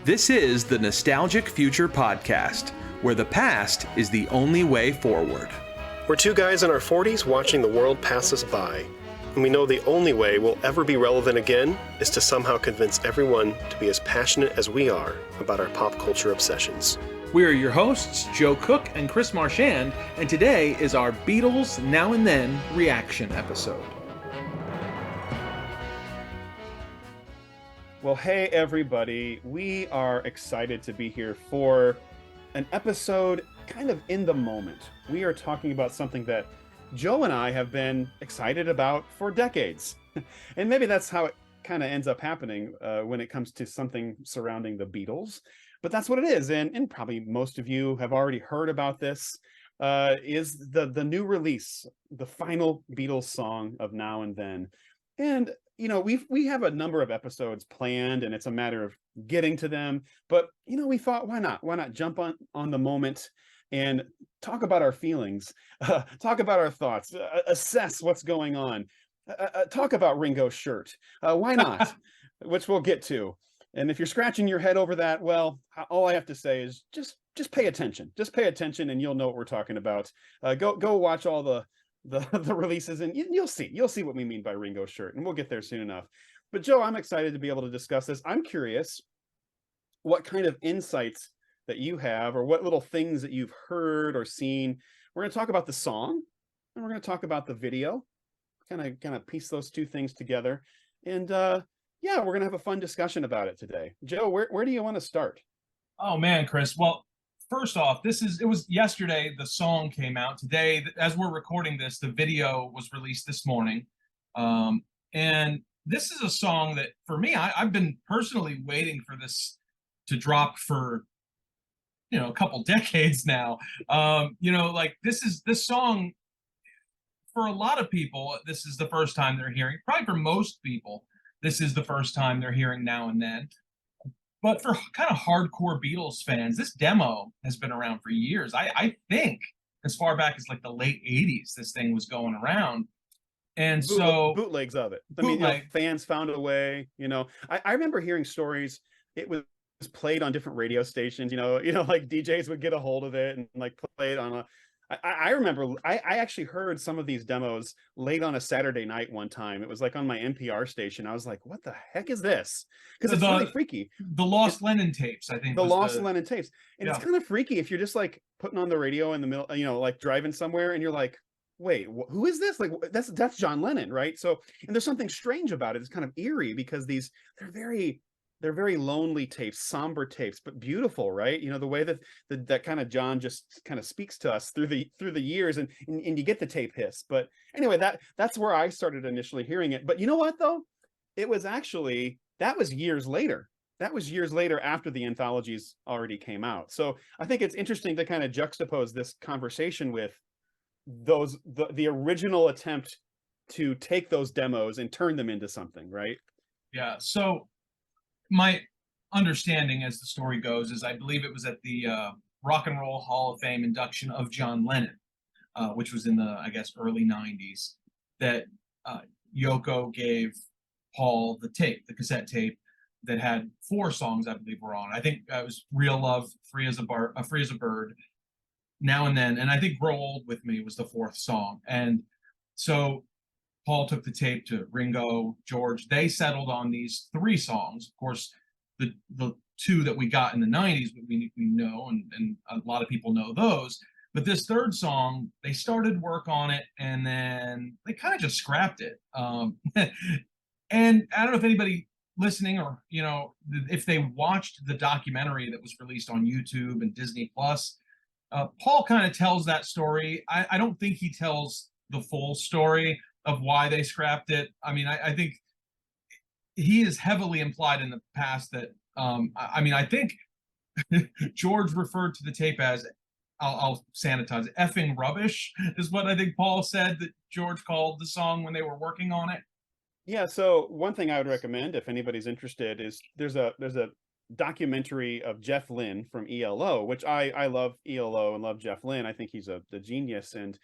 This is the Nostalgic Future Podcast, where the past is the only way forward. We're two guys in our 40s watching the world pass us by. And we know the only way we'll ever be relevant again is to somehow convince everyone to be as passionate as we are about our pop culture obsessions. We are your hosts, Joe Cook and Chris Marchand, and today is our Beatles Now and Then reaction episode. Well, hey everybody, we are excited to be here for an episode kind of in the moment. We are talking about something that Joe and I have been excited about for decades. And maybe that's how it kind of ends up happening when it comes to something surrounding the Beatles. But that's what it is. And probably most of you have already heard about this, is the new release, the final Beatles song of Now and Then. And you know, we have a number of episodes planned, and it's a matter of getting to them. But you know, we thought, why not jump on the moment and talk about our feelings, talk about our thoughts, assess what's going on, talk about Ringo's shirt. Why not? Which we'll get to. And if you're scratching your head over that, well, all I have to say is just pay attention. Just pay attention, and you'll know what we're talking about. Go watch all the releases, and you'll see what we mean by Ringo's shirt, and we'll get there soon enough. But Joe, I'm excited to be able to discuss this. I'm curious what kind of insights that you have, or what little things that you've heard or seen. We're going to talk about the song, and we're going to talk about the video, kind of piece those two things together. And yeah, we're going to have a fun discussion about it today. Joe, where do you want to start? Oh man, Chris. Well, first off, it was yesterday the song came out. Today, as we're recording this, the video was released this morning. And this is a song that, for me, I've been personally waiting for this to drop for, a couple decades now. Like this song, for a lot of people, this is the first time they're hearing. Probably for most people, this is the first time they're hearing Now and Then. But for kind of hardcore Beatles fans, this demo has been around for years. I think as far back as like the late 80s, this thing was going around. And so bootlegs of it. I mean, fans found a way, I remember hearing stories. It was played on different radio stations, like DJs would get a hold of it and like play it on I remember I actually heard some of these demos late on a Saturday night one time. It was like on my NPR station. I was like, what the heck is this? Because it's really freaky. The Lost Lennon tapes, I think. The Lost Lennon tapes. And it's kind of freaky if you're just like putting on the radio in the middle, like driving somewhere, and you're like, wait, who is this? Like, that's John Lennon, right? So, and there's something strange about it. It's kind of eerie because they're very lonely tapes, somber tapes, but beautiful, right? The way that kind of John just kind of speaks to us through the years, and you get the tape hiss. But anyway, that's where I started initially hearing it. But you know what though? That was years later. That was years later after the anthologies already came out. So I think it's interesting to kind of juxtapose this conversation with the original attempt to take those demos and turn them into something, right? Yeah. So my understanding, as the story goes, is I believe it was at the Rock and Roll Hall of Fame induction of John Lennon, which was in the, I guess, early 90s, that Yoko gave Paul the cassette tape that had 4 songs, I believe, were on. I think it was Real Love, Free as a Bird, Now and Then, and I think Grow Old With Me was the 4th song. And so Paul took the tape to Ringo, George. They settled on these 3 songs. Of course, the 2 that we got in the 90s, we know, and a lot of people know those. But this 3rd song, they started work on it, and then they kind of just scrapped it. And I don't know if anybody listening, or if they watched the documentary that was released on YouTube and Disney Plus, Paul kind of tells that story. I don't think he tells the full story of why they scrapped it. I mean, I think he is heavily implied in the past that, I think George referred to the tape as, I'll sanitize it, effing rubbish, is what I think Paul said that George called the song when they were working on it. Yeah, so one thing I would recommend, if anybody's interested, is there's a documentary of Jeff Lynne from ELO, which I love ELO and love Jeff Lynne. I think he's the genius. And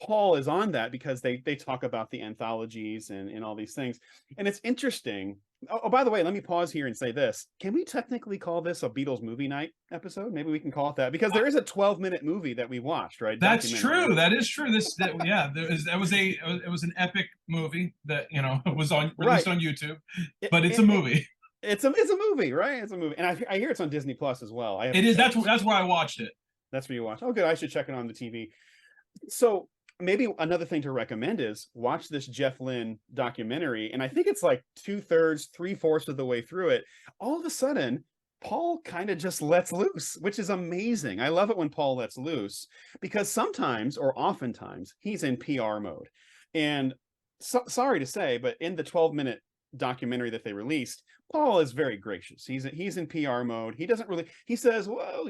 Paul is on that because they talk about the anthologies and all these things. And it's interesting. Oh, by the way, let me pause here and say this. Can we technically call this a Beatles movie night episode? Maybe we can call it that, because there is a 12-minute movie that we watched, right? That's Documentary. true. That is true. Yeah, it was an epic movie that, you know, was released Right. on YouTube, It, but it's a it, it, movie. it's a movie, right? It's a movie. And I hear it's on Disney Plus as well. I It haven't is. checked. That's where I watched it. That's where you watch. Oh, good. I should check it on the TV. So maybe another thing to recommend is watch this Jeff Lynne documentary. And I think it's like 2/3, 3/4 of the way through it. All of a sudden, Paul kind of just lets loose, which is amazing. I love it when Paul lets loose, because sometimes, or oftentimes, he's in PR mode. And sorry to say, but in the 12-minute documentary that they released, Paul is very gracious. He's in PR mode. He doesn't really, he says, well,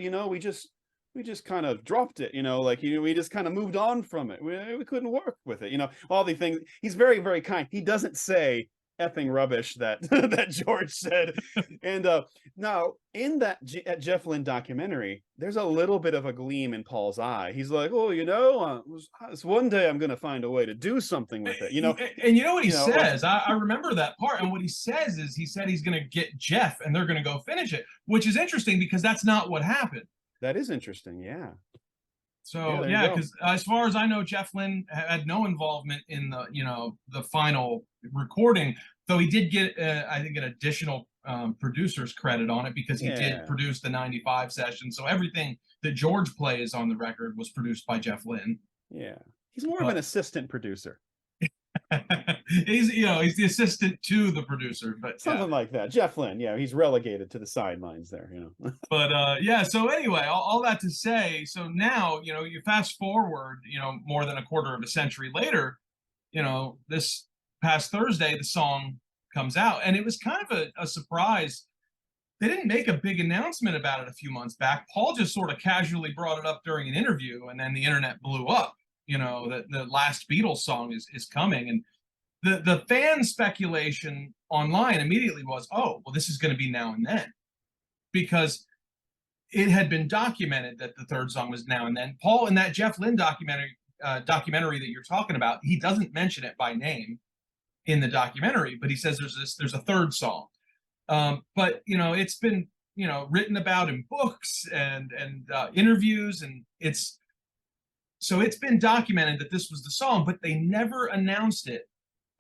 we just kind of dropped it, like, we just kind of moved on from it. We couldn't work with it, all the things. He's very, very kind. He doesn't say effing rubbish that that George said. And now in that Jeff Lynne documentary, there's a little bit of a gleam in Paul's eye. He's like, oh, it's one day I'm going to find a way to do something with it, And you know what he says? I remember that part. And what he says is, he said he's going to get Jeff and they're going to go finish it, which is interesting because that's not what happened. That is interesting. Yeah. So yeah, because as far as I know, Jeff Lynne had no involvement in the final recording, though he did get I think an additional producer's credit on it, because he did produce the '95 session. So everything that George plays on the record was produced by Jeff Lynne. Yeah, he's more of an assistant producer. He's the assistant to the producer, but something like that. Jeff Lynne, he's relegated to the sidelines there, But so anyway, all that to say, so now, you fast forward, more than a quarter of a century later, this past Thursday the song comes out, and it was kind of a surprise. They didn't make a big announcement about it a few months back. Paul just sort of casually brought it up during an interview, and then the internet blew up. That the last Beatles song is coming, and the fan speculation online immediately was, oh, well, this is going to be Now and Then, because it had been documented that the third song was Now and Then. Paul, in that Jeff Lynne documentary that you're talking about, he doesn't mention it by name in the documentary, but he says there's a third song. But it's been written about in books and interviews, and it's been documented that this was the song, but they never announced it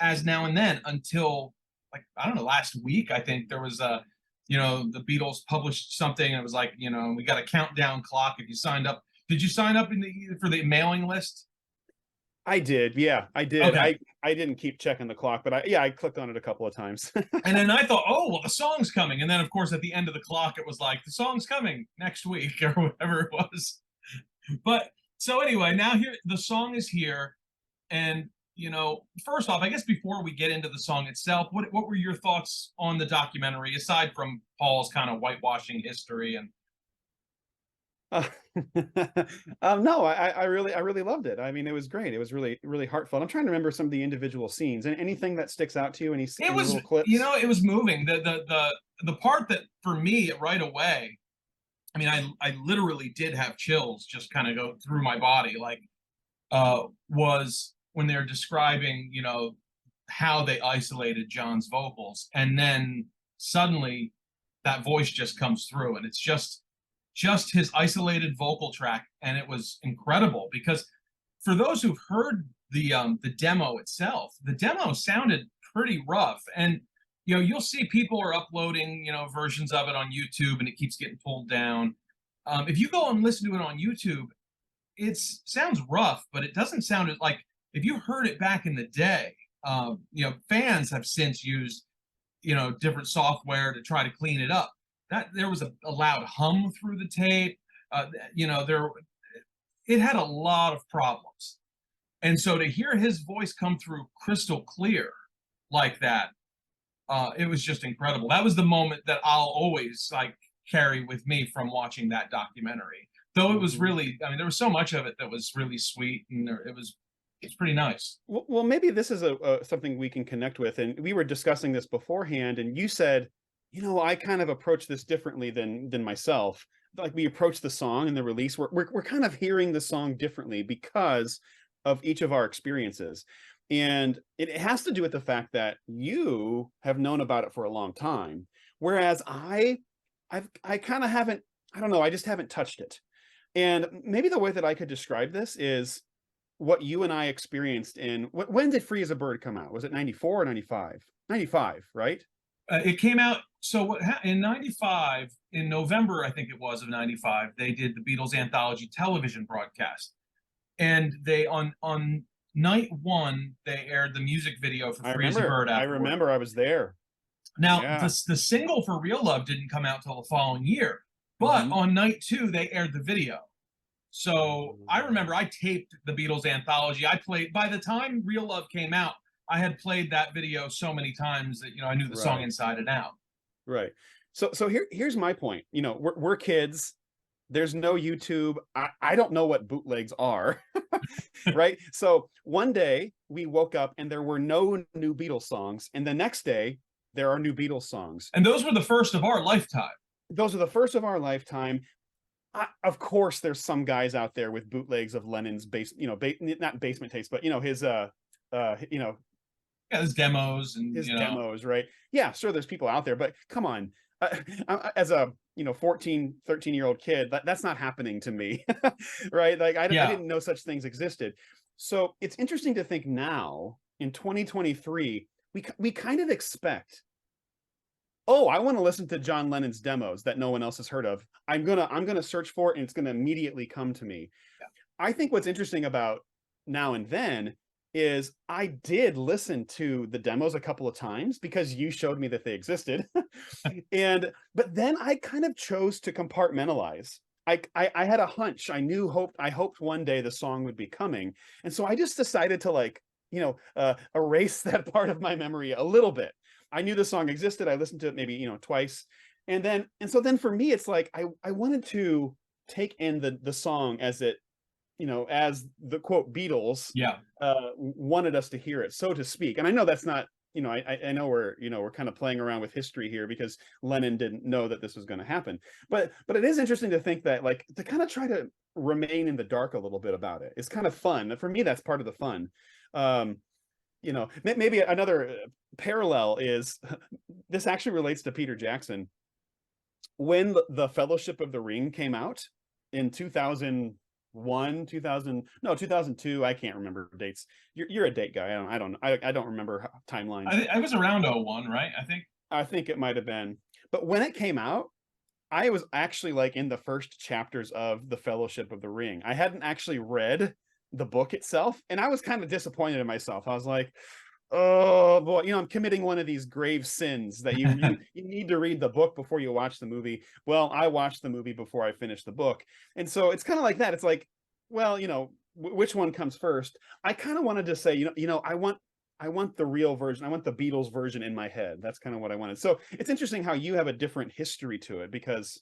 as Now and Then until, like, I don't know, last week. I think there was the Beatles published something, and it was like, we got a countdown clock if you signed up. Did you sign up for the mailing list? I did. Yeah, I did. Okay. I didn't keep checking the clock, but I clicked on it a couple of times. And then I thought, oh, well, the song's coming. And then, of course, at the end of the clock, it was like, the song's coming next week or whatever it was. But so anyway, now here, the song is here. And, first off, I guess before we get into the song itself, what were your thoughts on the documentary, aside from Paul's kind of whitewashing history? And no, I really loved it. I mean, it was great. It was really, really heartfelt. I'm trying to remember some of the individual scenes, and anything that sticks out to you. Any little clips? It was moving. The part that for me right away, I mean, I literally did have chills just kind of go through my body, like, was when they're describing, how they isolated John's vocals, and then suddenly that voice just comes through, and it's just his isolated vocal track, and it was incredible. Because for those who've heard the demo itself, the demo sounded pretty rough, and you'll see people are uploading versions of it on YouTube, and it keeps getting pulled down. If you go and listen to it on YouTube, it sounds rough, but it doesn't sound like, if you heard it back in the day. Fans have since used different software to try to clean it up. That there was a loud hum through the tape. It had a lot of problems, and so to hear his voice come through crystal clear like that, it was just incredible. That was the moment that I'll always carry with me from watching that documentary. Though it was really, I mean, there was so much of it that was really sweet, and it's pretty nice. Well, maybe this is something we can connect with. And we were discussing this beforehand, and you said, I kind of approach this differently than myself. Like, we approach the song and the release, we're kind of hearing the song differently, because of each of our experiences. And it has to do with the fact that you have known about it for a long time, whereas I kind of haven't, I don't know, I just haven't touched it. And maybe the way that I could describe this is what you and I experienced in, when did Free as a Bird come out? Was it 94 or 95? 95, right? It came out, so in 95, in November, I think it was, of 95, they did the Beatles anthology television broadcast. And they, on night one, they aired the music video for Free as a Bird I afterward. remember I was there. Now, Yeah. the single for Real Love didn't come out till the following year, but on night two, they aired the video. So I remember I taped the Beatles anthology. I played, by the time Real Love came out, I had played that video so many times that, you know, I knew the song inside and out. Right. So here's my point. You know, we're kids. There's no YouTube. I don't know what bootlegs are. Right. So one day we woke up and there were no new Beatles songs. And the next day there are new Beatles songs. And those were the first of our lifetime. Those are the first of our lifetime. Of course, there's some guys out there with bootlegs of Lennon's not basement taste, but his his demos and his demos, right? Yeah, sure, there's people out there, but come on, as a 14, 13-year-old kid, that's not happening to me, right? Like I didn't know such things existed. So it's interesting to think now in 2023, we kind of expect, oh, I want to listen to John Lennon's demos that no one else has heard of. I'm gonna search for it and it's gonna immediately come to me. Yeah. I think what's interesting about Now and Then is I did listen to the demos a couple of times because you showed me that they existed. But then I kind of chose to compartmentalize. I had a hunch. I hoped one day the song would be coming. And so I just decided to erase that part of my memory a little bit. I knew the song existed. I listened to it maybe, twice. And so then for me, it's like, I wanted to take in the song as it, as the quote Beatles wanted us to hear it, so to speak. And I know that's not, I know we're kind of playing around with history here because Lennon didn't know that this was going to happen. But it is interesting to think that, like, to kind of try to remain in the dark a little bit about it. It's kind of fun. For me, that's part of the fun. Maybe another parallel is this actually relates to Peter Jackson. When the Fellowship of the Ring came out in 2002, I can't remember dates. You're a date guy. I don't remember timelines. I was around 01, right? I think it might have been. But when it came out, I was actually like in the first chapters of the Fellowship of the Ring. I hadn't actually read the book itself, and I was kind of disappointed in myself. I was like, oh boy, I'm committing one of these grave sins that you need to read the book before you watch the movie. Well, I watched the movie before I finished the book. And so it's kind of like that. It's like, well, which one comes first? I kind of wanted to say, I want the real version. I want the Beatles version in my head. That's kind of what I wanted. So it's interesting how you have a different history to it because,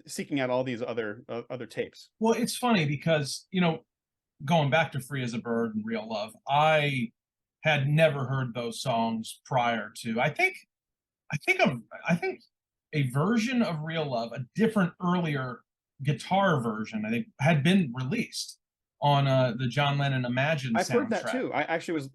seeking out all these other tapes. Well, it's funny because, going back to Free as a Bird and Real Love, I had never heard those songs prior to. I think a version of Real Love, a different earlier guitar version, I think, had been released on the John Lennon Imagine I've soundtrack. heard that too. I actually was,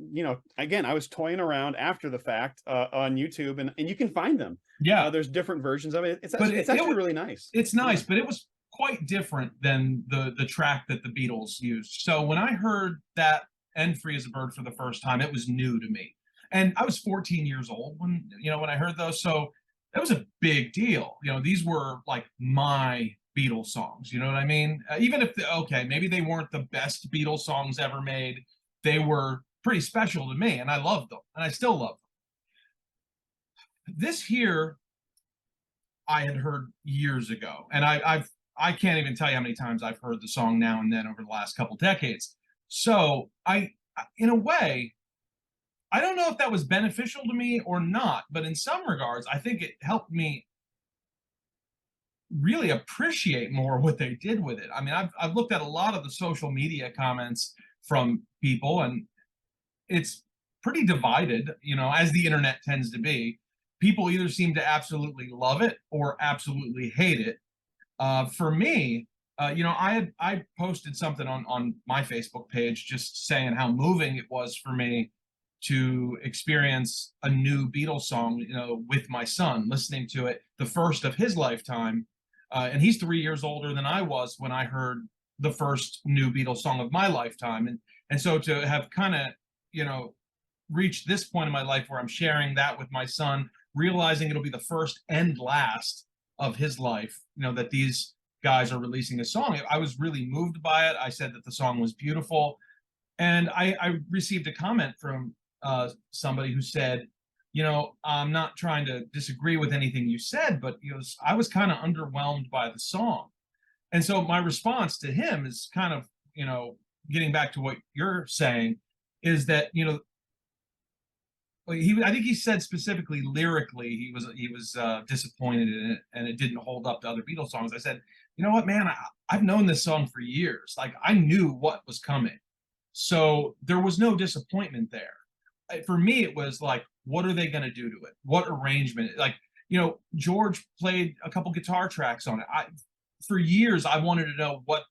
again, I was toying around after the fact on YouTube, and you can find them. Yeah, there's different versions of it. It's actually really nice. It's nice, but it was quite different than the track that the Beatles used. So when I heard that and Free as a Bird for the first time, it was new to me. And I was 14 years old when I heard those. So that was a big deal. These were like my Beatles songs. You know what I mean? Even if, maybe they weren't the best Beatles songs ever made, they were pretty special to me, and I loved them, and I still love them. This here, I had heard years ago, and I can't even tell you how many times I've heard the song Now and Then over the last couple decades. So in a way, I don't know if that was beneficial to me or not, but in some regards, I think it helped me really appreciate more what they did with it. I mean, I've looked at a lot of the social media comments from people, and it's pretty divided, as the internet tends to be. People either seem to absolutely love it or absolutely hate it. For me, I posted something on my Facebook page just saying how moving it was for me to experience a new Beatles song, with my son, listening to it, the first of his lifetime. And he's 3 years older than I was when I heard the first new Beatles song of my lifetime. And so to have kind of, reached this point in my life where I'm sharing that with my son, realizing it'll be the first and last of his life, that these guys are releasing a song. I was really moved by it. I said that the song was beautiful. And I received a comment from somebody who said, I'm not trying to disagree with anything you said, but I was kind of underwhelmed by the song. And so my response to him is kind of, getting back to what you're saying, is that, I think he said specifically lyrically he was disappointed in it and it didn't hold up to other Beatles songs. I said, you know what, man, I've known this song for years. Like, I knew what was coming. So there was no disappointment there. For me, it was like, what are they going to do to it? What arrangement? Like, George played a couple guitar tracks on it. For years, I wanted to know what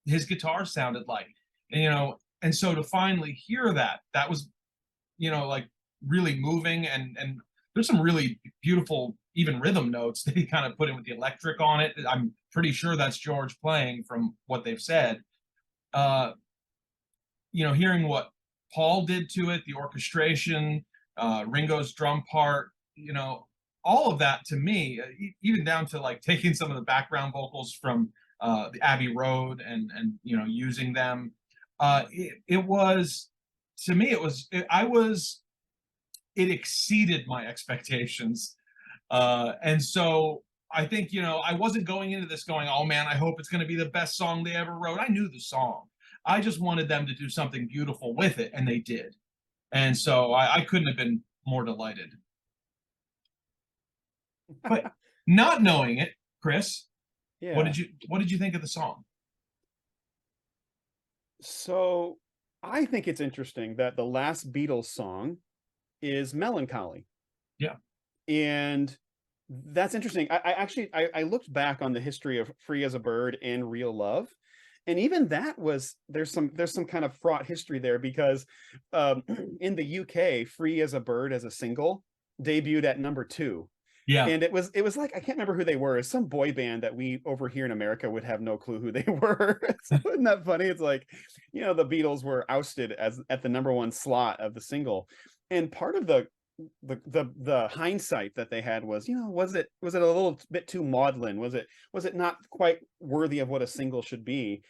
his guitar sounded like. And so to finally hear that was, like, really moving. And there's some really beautiful, even rhythm notes that he kind of put in with the electric on it. I'm pretty sure that's George playing from what they've said. Hearing what Paul did to it, the orchestration, Ringo's drum part, all of that to me, even down to like taking some of the background vocals from the Abbey Road and using them, it was, to me, it exceeded my expectations. And so I think, I wasn't going into this going, oh man, I hope it's going to be the best song they ever wrote. I knew the song. I just wanted them to do something beautiful with it, and they did. And so I couldn't have been more delighted. But not knowing it, Chris, Yeah. what did you think of the song? So I think it's interesting that the last Beatles song is Melancholy. Yeah. And that's interesting. I actually looked back on the history of Free as a Bird and Real Love. And even that there's some kind of fraught history there because in the UK, Free as a Bird as a single debuted at number 2. Yeah. And it was like, I can't remember who they were. It's some boy band that we over here in America would have no clue who they were. So isn't that funny? It's like, the Beatles were ousted at the number 1 slot of the single. And part of the hindsight that they had was, was it a little bit too maudlin? Was it not quite worthy of what a single should be?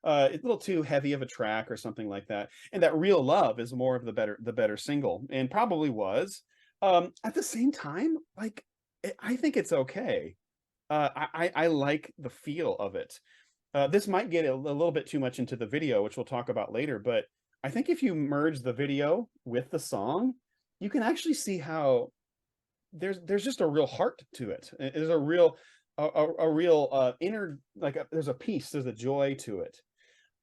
A little too heavy of a track or something like that. And that Real Love is more of the better single, and probably was. At the same time, like, I think it's okay. I like the feel of it. This might get a little bit too much into the video, which we'll talk about later, but I think if you merge the video with the song, you can actually see how there's just a real heart to it. There's a real inner, like, there's a peace, there's a joy to it.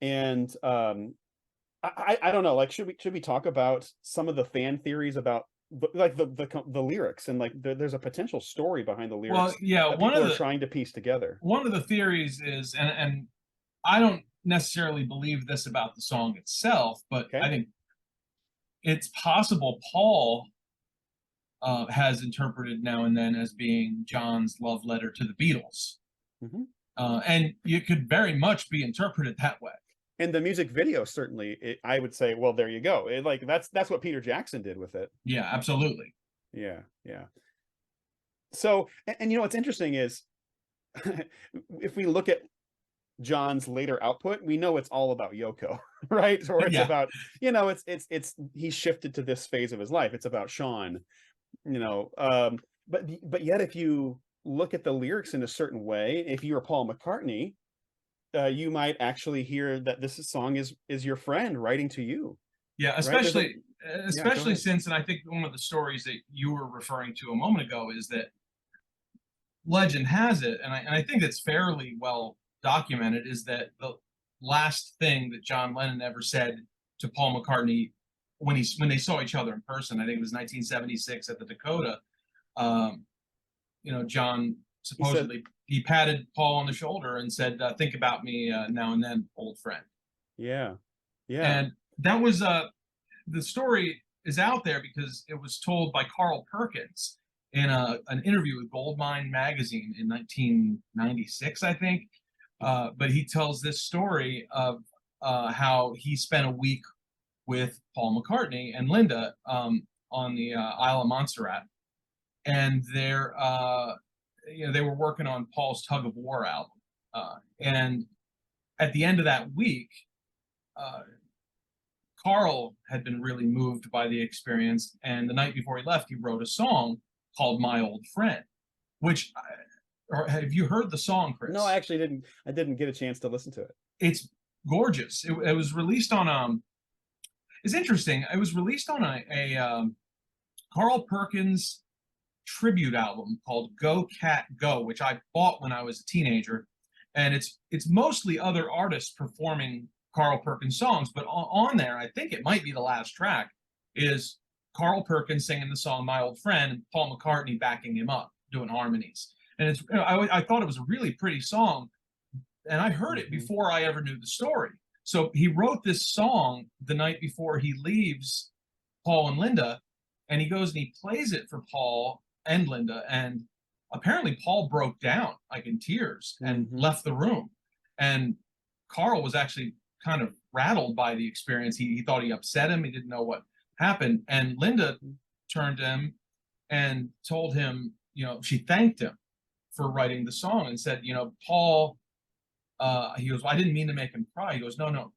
And I don't know, like, should we talk about some of the fan theories about the lyrics, and like there's a potential story behind the lyrics? Well, yeah, that people are trying to piece together. One of the theories is, and I don't necessarily believe this about the song itself, but Okay. I think it's possible Paul has interpreted Now and Then as being John's love letter to the Beatles. Mhm. And it could very much be interpreted that way. And the music video, certainly, I would say, well, there you go. Like, that's what Peter Jackson did with it. Yeah, absolutely. Yeah. So, and what's interesting is, if we look at John's later output, we know it's all about Yoko, right? Or it's about, it's he's shifted to this phase of his life. It's about Sean, but yet if you look at the lyrics in a certain way, if you were Paul McCartney, you might actually hear that this song is your friend writing to you. Yeah, especially since, and I think one of the stories that you were referring to a moment ago is that legend has it, and I think it's fairly well documented, is that the last thing that John Lennon ever said to Paul McCartney when they saw each other in person, I think it was 1976 at the Dakota, John supposedly he patted Paul on the shoulder and said, "Think about me now and then, old friend." Yeah. Yeah. And that was the story is out there because it was told by Carl Perkins in an interview with Goldmine magazine in 1996, I think. But he tells this story of how he spent a week with Paul McCartney and Linda on the Isle of Montserrat, and they were working on Paul's Tug of War album. And at the end of that week, uh, Carl had been really moved by the experience, and the night before he left, he wrote a song called "My Old Friend," which, or have you heard the song, Chris? No, I actually didn't. I didn't get a chance to listen to it. It's gorgeous. It was released on It's interesting. It was released on a Carl Perkins tribute album called "Go Cat Go," which I bought when I was a teenager, and it's mostly other artists performing Carl Perkins songs, but on there, I think it might be the last track, is Carl Perkins singing the song "My Old Friend" and Paul McCartney backing him up, doing harmonies. And I thought it was a really pretty song, and I heard it before I ever knew the story. So he wrote this song the night before he leaves Paul and Linda, and he goes and he plays it for Paul and Linda, and apparently Paul broke down like in tears and left the room. And Carl was actually kind of rattled by the experience. He thought he upset him. He didn't know what happened. And Linda turned to him and told him, she thanked him for writing the song and said, Paul, he goes, well, I didn't mean to make him cry. He goes, no,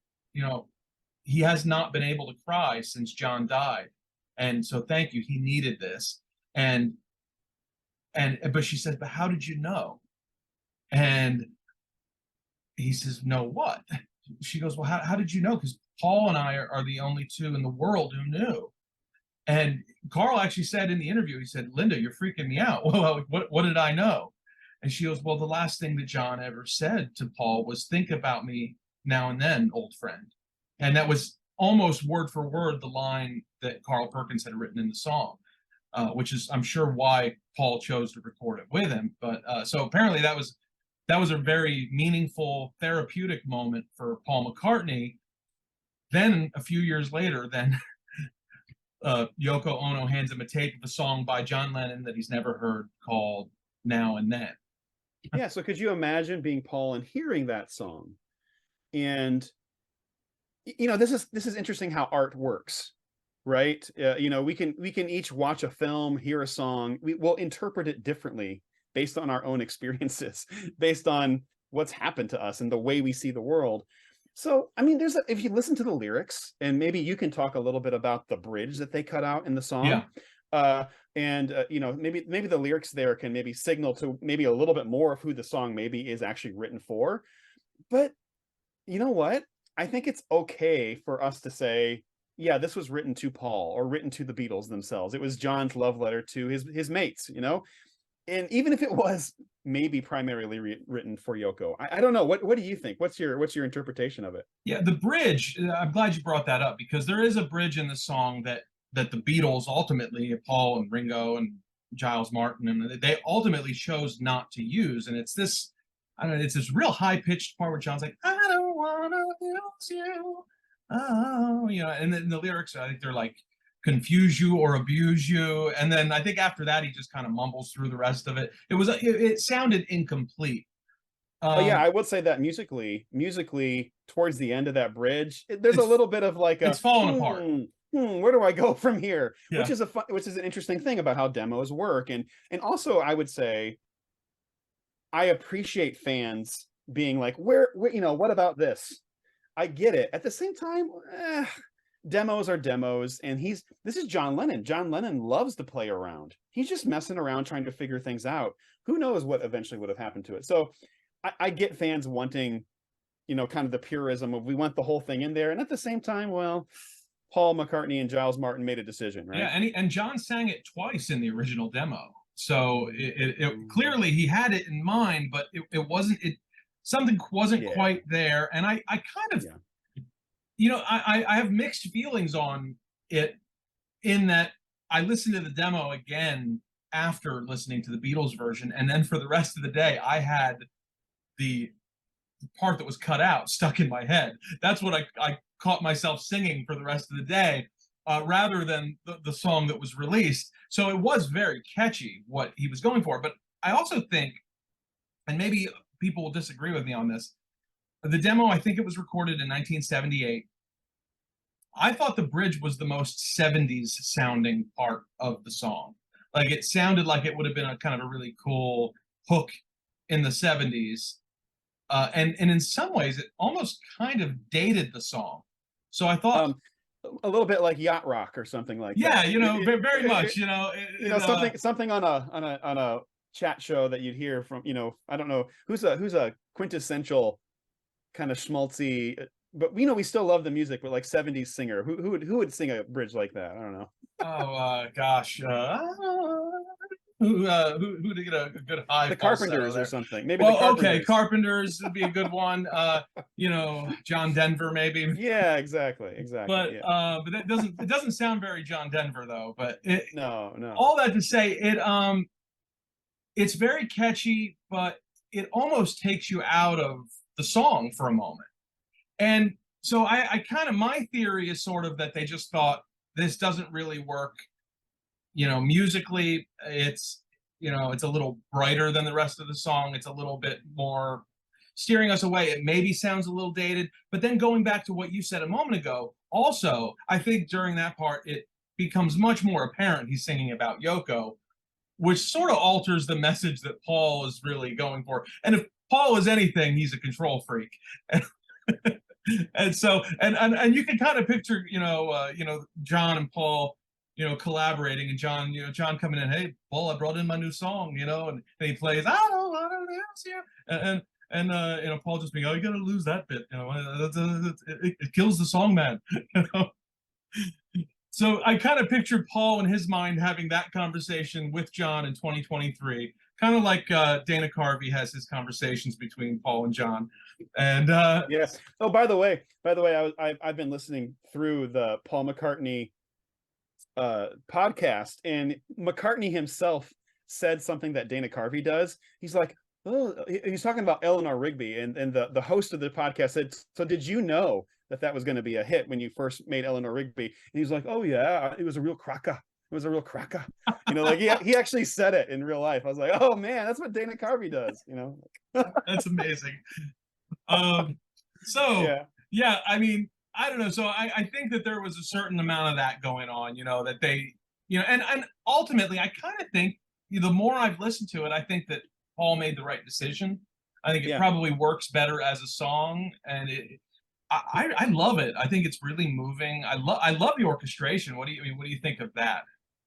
he has not been able to cry since John died. And so thank you. He needed this. But she said, but how did you know? And he says, know what? She goes, well, how did you know? Because Paul and I are the only two in the world who knew. And Carl actually said in the interview, he said, Linda, you're freaking me out. Well, what did I know? And she goes, well, the last thing that John ever said to Paul was, think about me now and then, old friend. And that was almost word for word the line that Carl Perkins had written in the song, which is, I'm sure, why Paul chose to record it with him. But so apparently that was a very meaningful, therapeutic moment for Paul McCartney. Then a few years later, Yoko Ono hands him a tape of a song by John Lennon that he's never heard called "Now and Then." Yeah, so could you imagine being Paul and hearing that song? And this is interesting how art works, right? We can each watch a film, hear a song, we'll interpret it differently based on our own experiences, based on what's happened to us and the way we see the world. So, I mean, if you listen to the lyrics, and maybe you can talk a little bit about the bridge that they cut out in the song. Yeah. Maybe the lyrics there can maybe signal to maybe a little bit more of who the song maybe is actually written for. But you know what? I think it's okay for us to say, yeah, this was written to Paul or written to the Beatles themselves. It was John's love letter to his mates, And even if it was maybe primarily written for Yoko, I don't know. What do you think? What's your interpretation of it? Yeah, the bridge. I'm glad you brought that up, because there is a bridge in the song that the Beatles ultimately, Paul and Ringo and Giles Martin, and they ultimately chose not to use. And it's this, I don't know, it's this real high pitched part where John's like, I don't want to lose you. Oh, and then the lyrics, I think they're like, confuse you or abuse you. And then I think after that, he just kind of mumbles through the rest of it. It sounded incomplete. But yeah, I would say that musically towards the end of that bridge, there's a little bit of like it's falling apart. Where do I go from here? Yeah. Which is an interesting thing about how demos work. And also I would say I appreciate fans being like, where what about this? I get it. At the same time, demos are demos, and this is John Lennon. John Lennon loves to play around. He's just messing around trying to figure things out. Who knows what eventually would have happened to it? So I get fans wanting, kind of the purism of we want the whole thing in there. And at the same time, well, Paul McCartney and Giles Martin made a decision, right? Yeah, and John sang it twice in the original demo. So it clearly he had it in mind, but something wasn't quite there. And I kind of, I have mixed feelings on it, in that I listened to the demo again after listening to the Beatles version, and then for the rest of the day, I had the part that was cut out stuck in my head. That's what I caught myself singing for the rest of the day, rather than the song that was released. So it was very catchy what he was going for. But I also think, and maybe people will disagree with me on this, the demo, I think it was recorded in 1978. I thought the bridge was the most 70s sounding part of the song. Like it sounded like it would have been a kind of a really cool hook in the 70s. And in some ways, it almost kind of dated the song. So I thought, a little bit like yacht rock or something like yeah, that. very much, Something on a chat show that you'd hear from, I don't know who's a quintessential kind of schmaltzy, but we still love the music, but like 70s singer who would sing a bridge like that? I don't know. Gosh, who to get a good high? The Carpenters or something. Maybe well, the Carpenters. Okay, Carpenters would be a good one. John Denver maybe. Yeah, exactly. But yeah. but it doesn't sound very John Denver though. But no. All that to say, it's very catchy, but it almost takes you out of the song for a moment. And so I kind of, my theory is sort of that they just thought this doesn't really work. Musically, it's a little brighter than the rest of the song. It's a little bit more steering us away. It maybe sounds a little dated, but then going back to what you said a moment ago, also, I think during that part, it becomes much more apparent he's singing about Yoko, which sort of alters the message that Paul is really going for. And if Paul is anything, he's a control freak. And so, and you can kind of picture, John and Paul, collaborating, and John coming in, hey, Paul, I brought in my new song, and he plays, I don't want to lose you, and Paul just being, oh, you gotta lose that bit, it kills the song, man. So I kind of pictured Paul in his mind having that conversation with John in 2023, kind of like Dana Carvey has his conversations between Paul and John. And yes. Oh, by the way, I've been listening through the Paul McCartney podcast, and McCartney himself said something that Dana Carvey does. He's like, oh, he's talking about Eleanor Rigby, and the host of the podcast said, so did you know that was going to be a hit when you first made Eleanor Rigby? And he's like, oh yeah, it was a real cracker. It was a real cracker. Like he actually said it in real life. I was like, oh man, that's what Dana Carvey does. That's amazing. So yeah, I mean, I don't know. So I think that there was a certain amount of that going on, that they, and ultimately I kind of think the more I've listened to it, I think that Paul made the right decision. I think it probably works better as a song, and I love it. I think it's really moving. I love the orchestration. What do you think of that?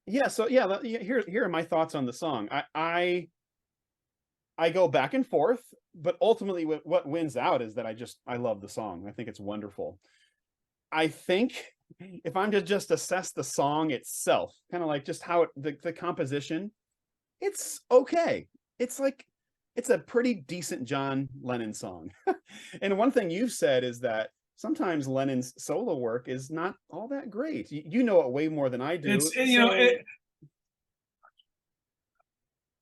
Yeah. So here are my thoughts on the song. I go back and forth, but ultimately what wins out is that I love the song. I think it's wonderful. I think if I'm to just assess the song itself, kind of like just how the composition, it's okay. It's a pretty decent John Lennon song. And one thing you've said is that sometimes Lennon's solo work is not all that great. You know it way more than I do.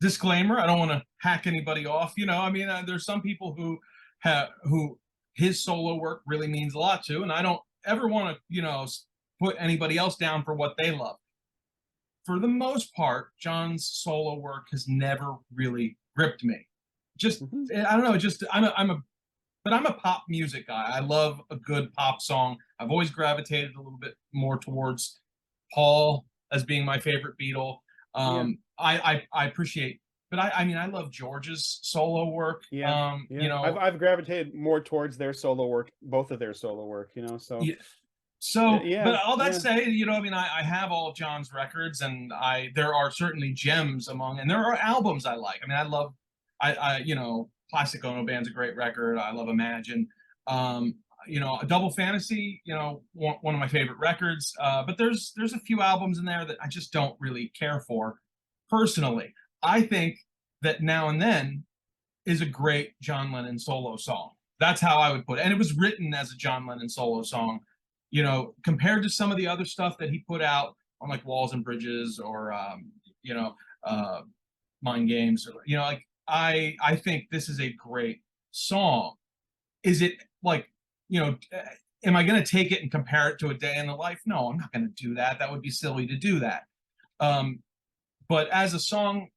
Disclaimer, I don't want to hack anybody off. There's some people who his solo work really means a lot to, and I don't ever want to, put anybody else down for what they love. For the most part, John's solo work has never really gripped me. Just, I don't know, just I'm a pop music guy. I love a good pop song. I've always gravitated a little bit more towards Paul as being my favorite Beatle. I appreciate, but I love George's solo work. I've gravitated more towards their solo work, both of their solo work, but all that say, I have all of John's records, and there are certainly gems among, and there are albums I like. I love, Plastic Ono Band's a great record. I love Imagine. Double Fantasy, one of my favorite records. But there's a few albums in there that I just don't really care for personally. I think that Now and Then is a great John Lennon solo song. That's how I would put it. And it was written as a John Lennon solo song, compared to some of the other stuff that he put out on like Walls and Bridges or Mind Games, or like I think this is a great song. Is it like, am I going to take it and compare it to A Day in the Life? No, I'm not going to do that. That would be silly to do that. But as a song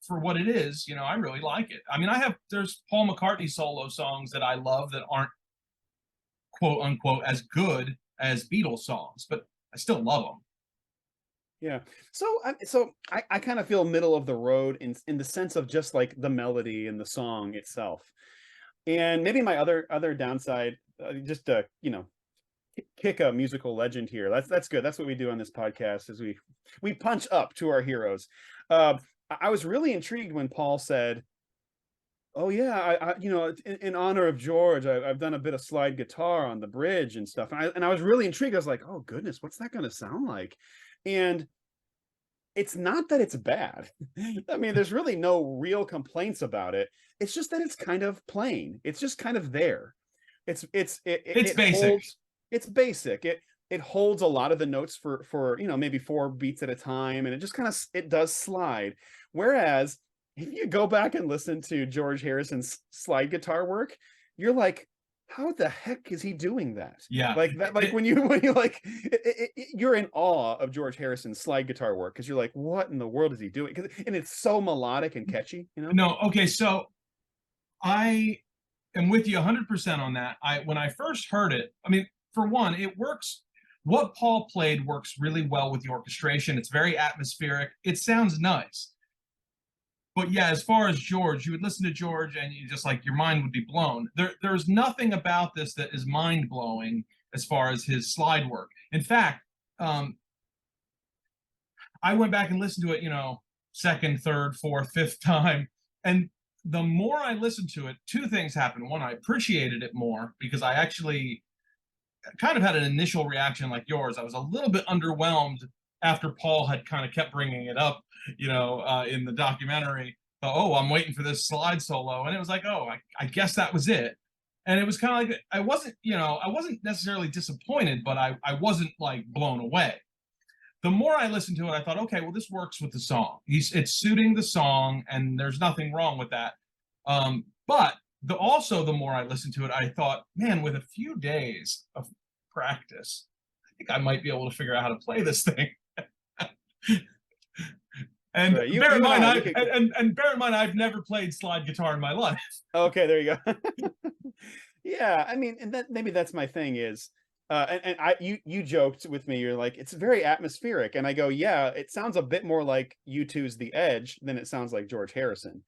for what it is, I really like it. I mean, there's Paul McCartney solo songs that I love that aren't quote unquote as good as Beatles songs, but I still love them. Yeah. So I kind of feel middle of the road in the sense of just like the melody and the song itself. And maybe my other downside, just to kick a musical legend here. That's good. That's what we do on this podcast, is we punch up to our heroes. I was really intrigued when Paul said, "Oh yeah, in honor of George, I've done a bit of slide guitar on the bridge and stuff." And I was really intrigued. I was like, "Oh goodness, what's that going to sound like?" And it's not that it's bad. I mean, there's really no real complaints about it. It's just that it's kind of plain. It's just kind of there. It basic. holds. It's basic. It holds a lot of the notes for maybe 4 beats at a time, and it just kind of it does slide. Whereas if you go back and listen to George Harrison's slide guitar work, you're like, how the heck is he doing that? Yeah. Like that, like when you like you're in awe of George Harrison's slide guitar work, because you're like, what in the world is he doing? And it's so melodic and catchy, No, okay, so I am with you 100% on that. When I first heard it, I mean, for one, it works. What Paul played works really well with the orchestration. It's very atmospheric. It sounds nice. But yeah, as far as George, you would listen to George and you just like your mind would be blown. There's nothing about this that is mind blowing as far as his slide work. In fact, I went back and listened to it, second, third, fourth, fifth time, and the more I listened to it, 2 things happened. One, I appreciated it more because I actually kind of had an initial reaction like yours. I was a little bit underwhelmed after Paul had kind of kept bringing it up, in the documentary. Oh, I'm waiting for this slide solo, and it was like, oh, I guess that was it. And it was kind of like I wasn't necessarily disappointed, but I wasn't like blown away. The more I listened to it, I thought, okay, well, this works with the song. It's suiting the song, and there's nothing wrong with that. But also, the more I listened to it, I thought, man, with a few days of practice, I think I might be able to figure out how to play this thing. And right. bear in mind, I've never played slide guitar in my life. Okay, there you go. Yeah, I mean, and maybe that's my thing is, you joked with me. You're like, it's very atmospheric, and I go, yeah, it sounds a bit more like U2's The Edge than it sounds like George Harrison.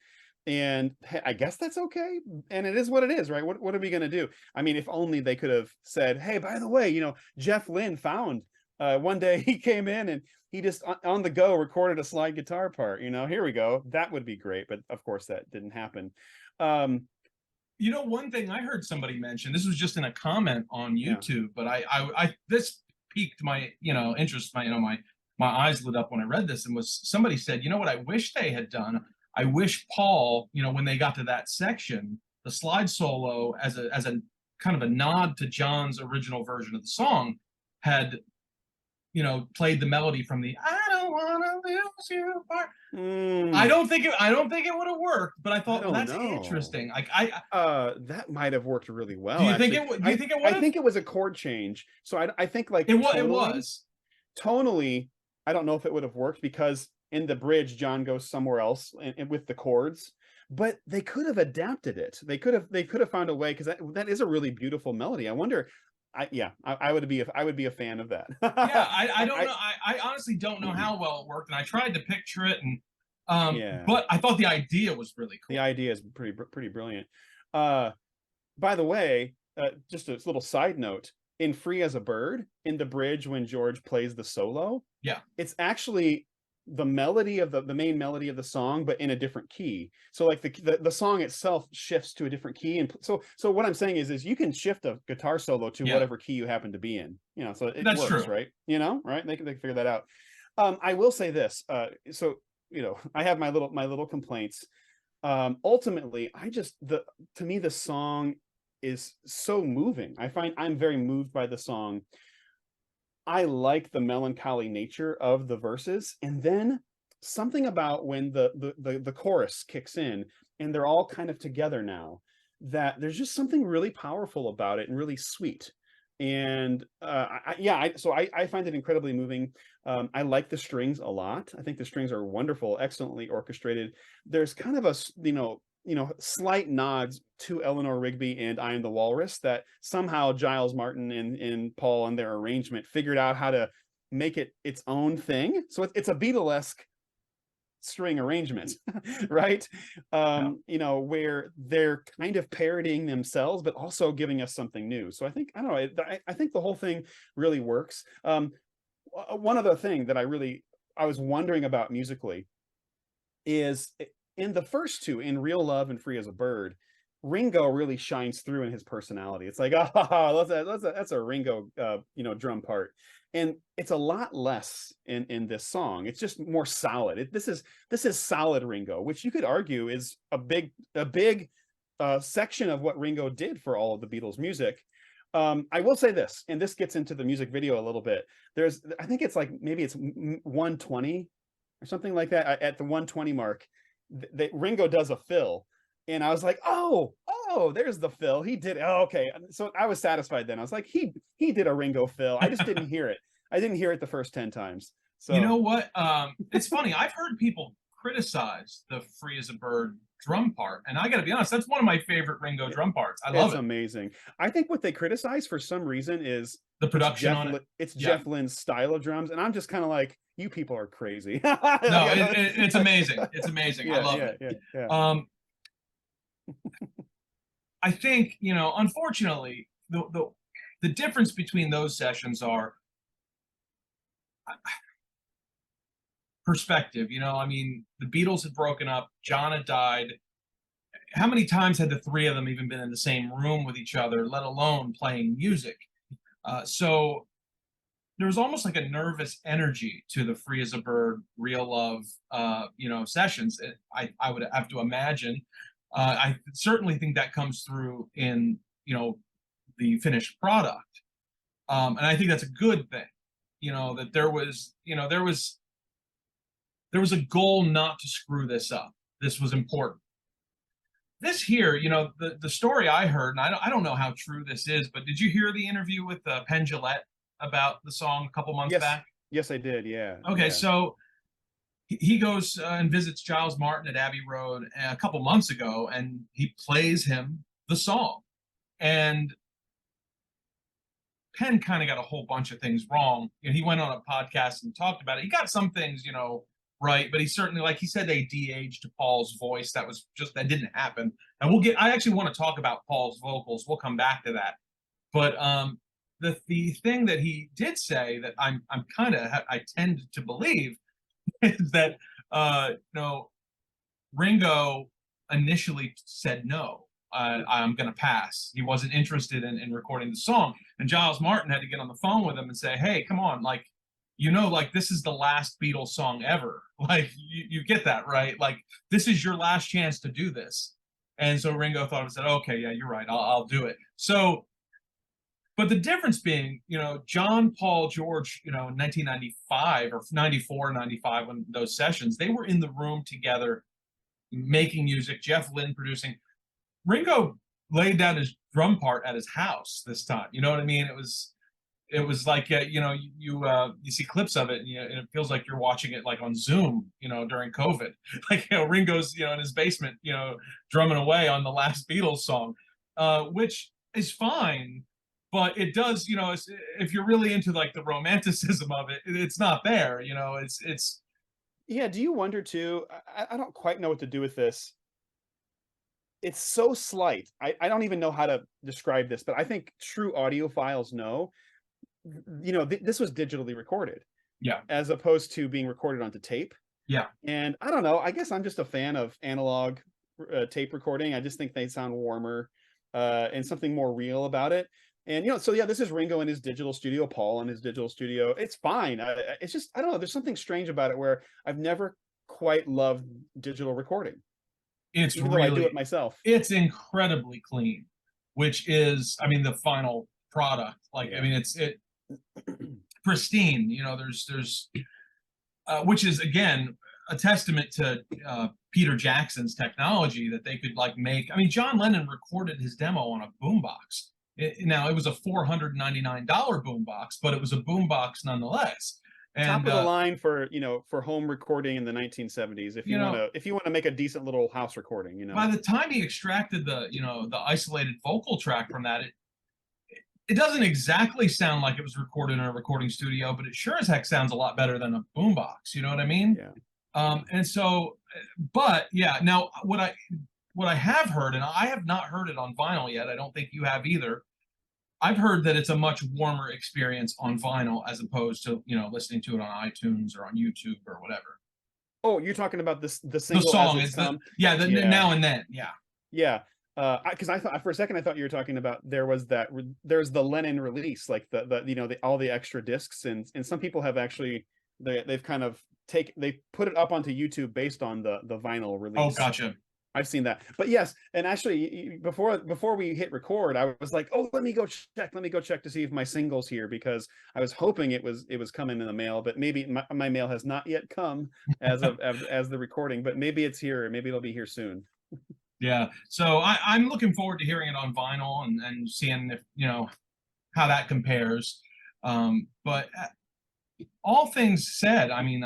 And hey, I guess that's okay. And it is what it is, right? What are we going to do? I mean, if only they could have said, hey, by the way, Jeff Lynne found one day he came in and he just on the go recorded a slide guitar part. Here we go. That would be great. But of course, that didn't happen. One thing I heard somebody mention, this was just in a comment on YouTube, but I this piqued my interest. My eyes lit up when I read this, and was somebody said, what I wish they had done. I wish Paul, when they got to that section, the slide solo as a kind of a nod to John's original version of the song, had played the melody from the "I don't want to lose you" part. I don't think it would have worked, but I thought, well, that's interesting. Like that might have worked really well. Do you think it would? I think it was a chord change. So I think like it was tonally. I don't know if it would have worked because in the bridge, John goes somewhere else and with the chords, but they could have adapted it. They could have found a way, because that is a really beautiful melody. I wonder. I would be a fan of that. Yeah, I don't know. I honestly don't know how well it worked, and I tried to picture it, and but I thought the idea was really cool. The idea is pretty brilliant. By the way, just a little side note: in "Free as a Bird," in the bridge when George plays the solo, it's actually the melody of the main melody of the song, but in a different key. So like the song itself shifts to a different key, and so what I'm saying is you can shift a guitar solo to whatever key you happen to be in. So it That's works, true. right? Right? They can figure that out. I will say this. So I have my little complaints. Ultimately, to me the song is so moving. I find I'm very moved by the song. I like the melancholy nature of the verses, and then something about when the chorus kicks in and they're all kind of together now, that there's just something really powerful about it and really sweet. And I find it incredibly moving. I like the strings a lot. I think the strings are wonderful, excellently orchestrated. There's kind of a slight nods to Eleanor Rigby and I Am the Walrus, that somehow Giles Martin and Paul and their arrangement figured out how to make it its own thing. So it's a Beatlesque string arrangement, right? Where they're kind of parodying themselves, but also giving us something new. So I don't know. I think the whole thing really works. One other thing that I was wondering about musically is in the first two, in Real Love and Free as a Bird, Ringo really shines through in his personality. It's like, that's a Ringo, drum part, and it's a lot less in this song. It's just more solid. This is solid Ringo, which you could argue is a big section of what Ringo did for all of the Beatles music. I will say this, and this gets into the music video a little bit. I think it's like maybe it's 120 or something like that. At the 120 mark, Ringo does a fill. And I was like, oh, there's the fill. He did. Oh, okay. So I was satisfied then. I was like, he did a Ringo fill. I just didn't hear it. I didn't hear it the first 10 times. So you know what? It's funny. I've heard people criticize the Free as a Bird drum part, and I got to be honest, that's one of my favorite Ringo drum parts. I love it. It's amazing. I think what they criticize for some reason is the production on it. It's Jeff Lynne's style of drums, and I'm just kind of like, you people are crazy. No, it's amazing. It's amazing. I love it. Yeah. I think, unfortunately, the difference between those sessions are perspective. I mean, the Beatles had broken up, John had died. How many times had the three of them even been in the same room with each other, let alone playing music? So there was almost like a nervous energy to the Free as a Bird, Real Love, sessions. I would have to imagine. I certainly think that comes through in, the finished product. And I think that's a good thing, that there was a goal not to screw this up. This was important. This here, the story I heard, and I don't know how true this is, but did you hear the interview with Penn Jillette about the song a couple months back? Yes, I did. Yeah. Okay, yeah. So he goes and visits Giles Martin at Abbey Road a couple months ago, and he plays him the song. And Penn kind of got a whole bunch of things wrong. He went on a podcast and talked about it. He got some things, right, but he certainly, like he said, they de-aged Paul's voice. That didn't happen. And I actually want to talk about Paul's vocals. We'll come back to that. But the thing that he did say that I tend to believe is that Ringo initially said no. I'm going to pass. He wasn't interested in recording the song, and Giles Martin had to get on the phone with him and say, "Hey, come on, this is the last Beatles song ever. You get that, right? This is your last chance to do this." And so Ringo thought and said, "Okay, yeah, you're right. I'll do it." So. But the difference being, John, Paul, George, in 1995 or 94, 95, when those sessions, they were in the room together making music, Jeff Lynne producing. Ringo laid down his drum part at his house this time. You know what I mean? It was like, you see clips of it and it feels like you're watching it like on Zoom, during COVID. Ringo's, in his basement, drumming away on the last Beatles song, which is fine. But it does, if you're really into the romanticism of it, it's not there, it's. Yeah. Do you wonder too? I don't quite know what to do with this. It's so slight. I don't even know how to describe this, but I think true audiophiles know, this was digitally recorded. Yeah. As opposed to being recorded onto tape. Yeah. And I don't know. I guess I'm just a fan of analog tape recording. I just think they sound warmer and something more real about it. And, this is Ringo in his digital studio, Paul in his digital studio. It's fine. It's just, I don't know. There's something strange about it where I've never quite loved digital recording. It's even though I do it myself. It's incredibly clean, which is, the final product. It's pristine. There's which is, again, a testament to Peter Jackson's technology that they could like make. I mean, John Lennon recorded his demo on a boombox. Now it was a $499 boombox, but it was a boombox nonetheless. And Top of the line for for home recording in the 1970s. If you want to make a decent little house recording, by the time he extracted the the isolated vocal track from that, it doesn't exactly sound like it was recorded in a recording studio, but it sure as heck sounds a lot better than a boombox. You know what I mean? Yeah. And so, but yeah, now what I have heard, and I have not heard it on vinyl yet. I don't think you have either. I've heard that it's a much warmer experience on vinyl as opposed to listening to it on iTunes or on YouTube or whatever. Oh, you're talking about the The single song as is it's come? Now and Then. Yeah. Yeah. Because I thought for a second I thought you were talking about there's the Lennon release, like the all the extra discs, and some people have actually they've kind of they put it up onto YouTube based on the vinyl release. Oh, gotcha. I've seen that. But yes, and actually before we hit record, I was like, oh, let me go check to see if my single's here, because I was hoping it was coming in the mail, but maybe my mail has not yet come as of as the recording, but maybe it's here, maybe it'll be here soon. Yeah, so I'm looking forward to hearing it on vinyl and seeing if how that compares. But all things said, I mean,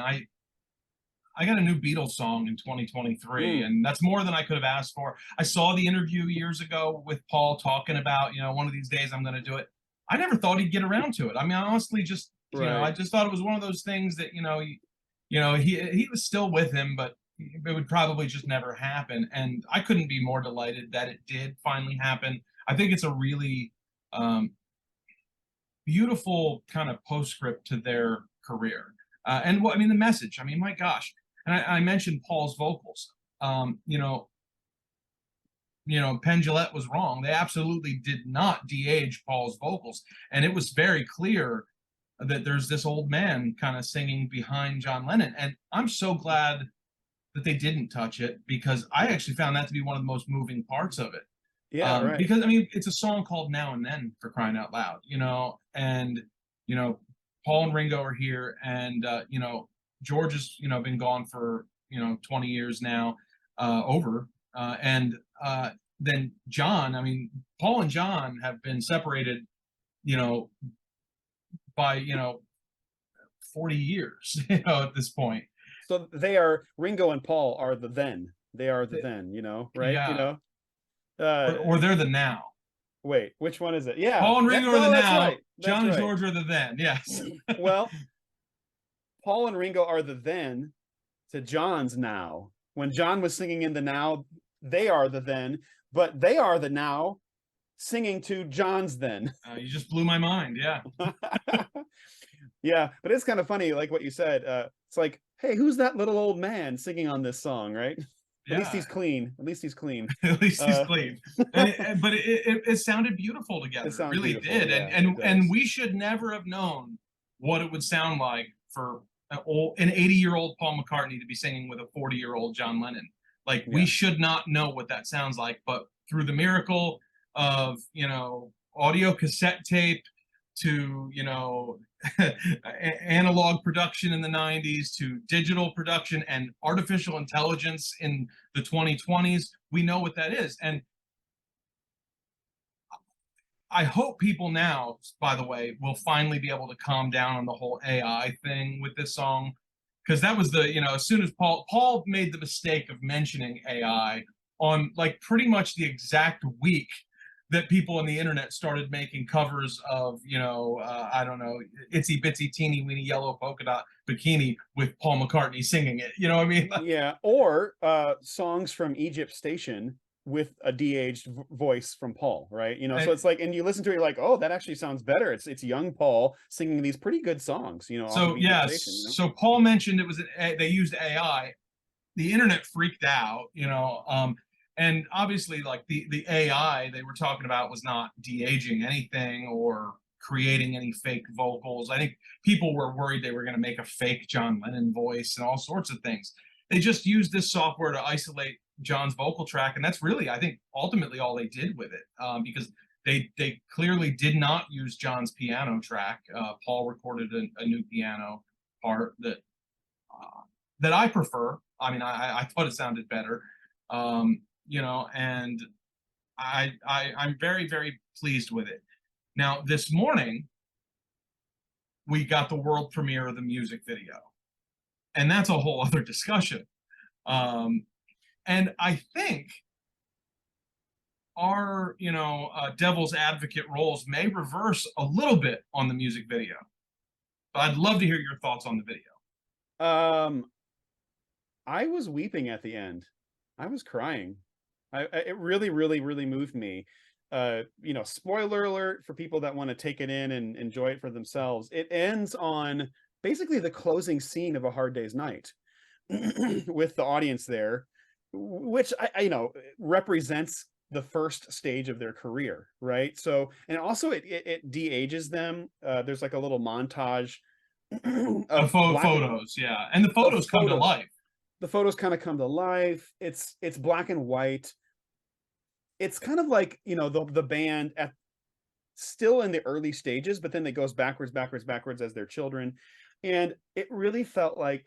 I got a new Beatles song in 2023, and that's more than I could have asked for. I saw the interview years ago with Paul talking about one of these days I'm going to do it. I never thought he'd get around to it. I mean, I honestly just I just thought it was one of those things that he was still with him, but it would probably just never happen. And I couldn't be more delighted that it did finally happen. I think it's a really beautiful kind of postscript to their career. And what I mean, the message, I mean, my gosh. And I mentioned Paul's vocals. Penn Jillette was wrong. They absolutely did not de-age Paul's vocals. And it was very clear that there's this old man kind of singing behind John Lennon. And I'm so glad that they didn't touch it, because I actually found that to be one of the most moving parts of it. Yeah, right. Because I mean, it's a song called Now and Then, for crying out loud, and Paul and Ringo are here, and George has been gone for 20 years now, over, and then John. I mean, Paul and John have been separated, by 40 years, at this point. So Ringo and Paul are the then. They are the then, right? Yeah. Or they're the now. Wait, which one is it? Yeah. Paul and Ringo are the now. Right. John and George are the then. Yes. Well, Paul and Ringo are the then to John's now. When John was singing in the now, they are the then, but they are the now singing to John's then. You just blew my mind. Yeah. Yeah, but it's kind of funny, like what you said. It's like, hey, who's that little old man singing on this song, right? Yeah. At least he's clean. At least he's clean. At least he's clean. But it sounded beautiful together. It really did. Yeah, and we should never have known what it would sound like for an 80-year-old Paul McCartney to be singing with a 40-year-old John Lennon. Like, we should not know what that sounds like, but through the miracle of audio cassette tape to analog production in the 90s to digital production and artificial intelligence in the 2020s, we know what that is. And I hope people now, by the way, will finally be able to calm down on the whole AI thing with this song, because that was as soon as Paul made the mistake of mentioning AI on like pretty much the exact week that people on the internet started making covers of, I don't know, Itsy Bitsy Teeny Weeny Yellow Polka Dot Bikini with Paul McCartney singing it. You know what I mean? Yeah, or songs from Egypt Station with a de-aged voice from Paul, right? So it's like, and you listen to it, you're like, oh, that actually sounds better. It's young Paul singing these pretty good songs, So yeah, so Paul mentioned it was they used AI. The internet freaked out, and obviously, like the AI they were talking about was not de-aging anything or creating any fake vocals. I think people were worried they were going to make a fake John Lennon voice and all sorts of things. They just used this software to isolate John's vocal track, and that's really, I think, ultimately all they did with it, because they clearly did not use John's piano track. Paul recorded a new piano part that that I prefer. I mean, I thought it sounded better, you know, and I'm very, very pleased with it. Now, this morning, we got the world premiere of the music video, and that's a whole other discussion. Um, and I think our, devil's advocate roles may reverse a little bit on the music video. But I'd love to hear your thoughts on the video. Um, I was weeping at the end. I was crying. It really, really, really moved me. Spoiler alert for people that want to take it in and enjoy it for themselves. It ends on basically the closing scene of A Hard Day's Night with the audience there, which represents the first stage of their career, right? So, and also it de-ages them. There's like a little montage of Photos, yeah, and the photos come to life. The photos kind of come to life. It's black and white. It's kind of like, the band at still in the early stages, but then it goes backwards as their children. And it really felt like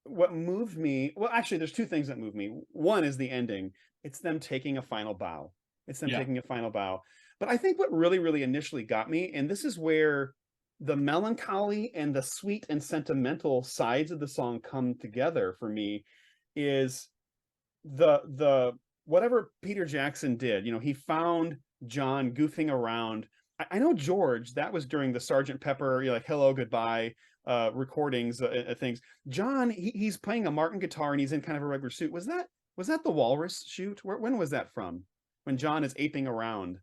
what moved me. Well, actually, there's two things that move me. One is the ending. It's them taking a final bow. But I think what really, really initially got me, and this is where the melancholy and the sweet and sentimental sides of the song come together for me, is the whatever Peter Jackson did. He found John goofing around. I know George, that was during the Sgt. Pepper, like Hello Goodbye recordings, things. John, he's playing a Martin guitar and he's in kind of a regular suit. Was that the Walrus shoot? When was that from? When John is aping around,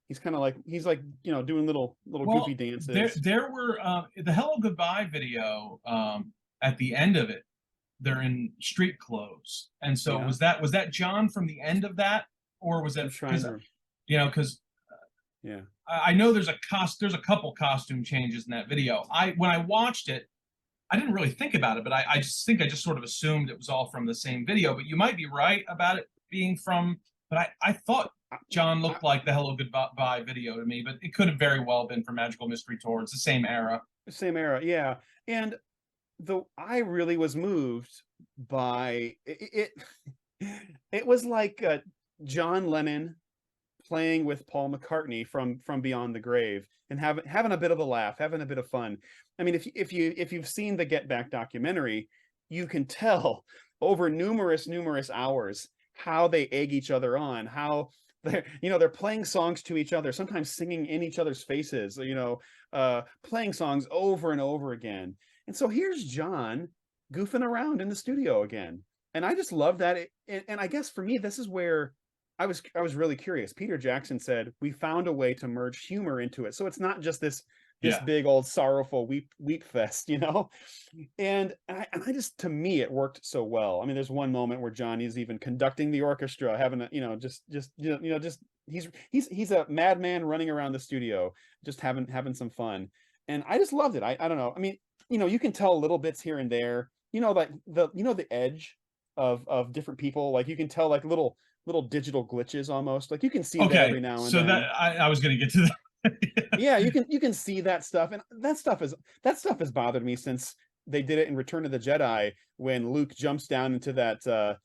he's kind of like doing little goofy dances. There were the Hello Goodbye video. At the end of it, they're in street clothes, and so was that John from the end of that, or was that because yeah, I know there's a couple costume changes in that video. When I watched it, I didn't really think about it, but I just think I just sort of assumed it was all from the same video. But you might be right about it being from. But I thought John looked like the Hello Goodbye video to me, but it could have very well been for Magical Mystery Tour. It's the same era. Yeah. And though I really was moved by it. It was like John Lennon playing with Paul McCartney from Beyond the Grave and having a bit of a laugh, having a bit of fun. I mean, if you've seen the Get Back documentary, you can tell over numerous hours how they egg each other on, how they're playing songs to each other, sometimes singing in each other's faces, playing songs over and over again. And so here's John goofing around in the studio again. And I just love that. And I guess for me, this is where I was really curious. Peter Jackson said, we found a way to merge humor into it. So it's not just this big old sorrowful weep fest, And I just, to me, it worked so well. I mean, there's one moment where Johnny's even conducting the orchestra, having he's a madman running around the studio, just having some fun. And I just loved it. I don't know. I mean, you can tell little bits here and there, like the edge of different people. Like you can tell like little digital glitches almost. Like you can see that every now and then. So that I was going to get to that. Yeah, you can see that stuff, and that stuff has bothered me since they did it in Return of the Jedi when Luke jumps down into that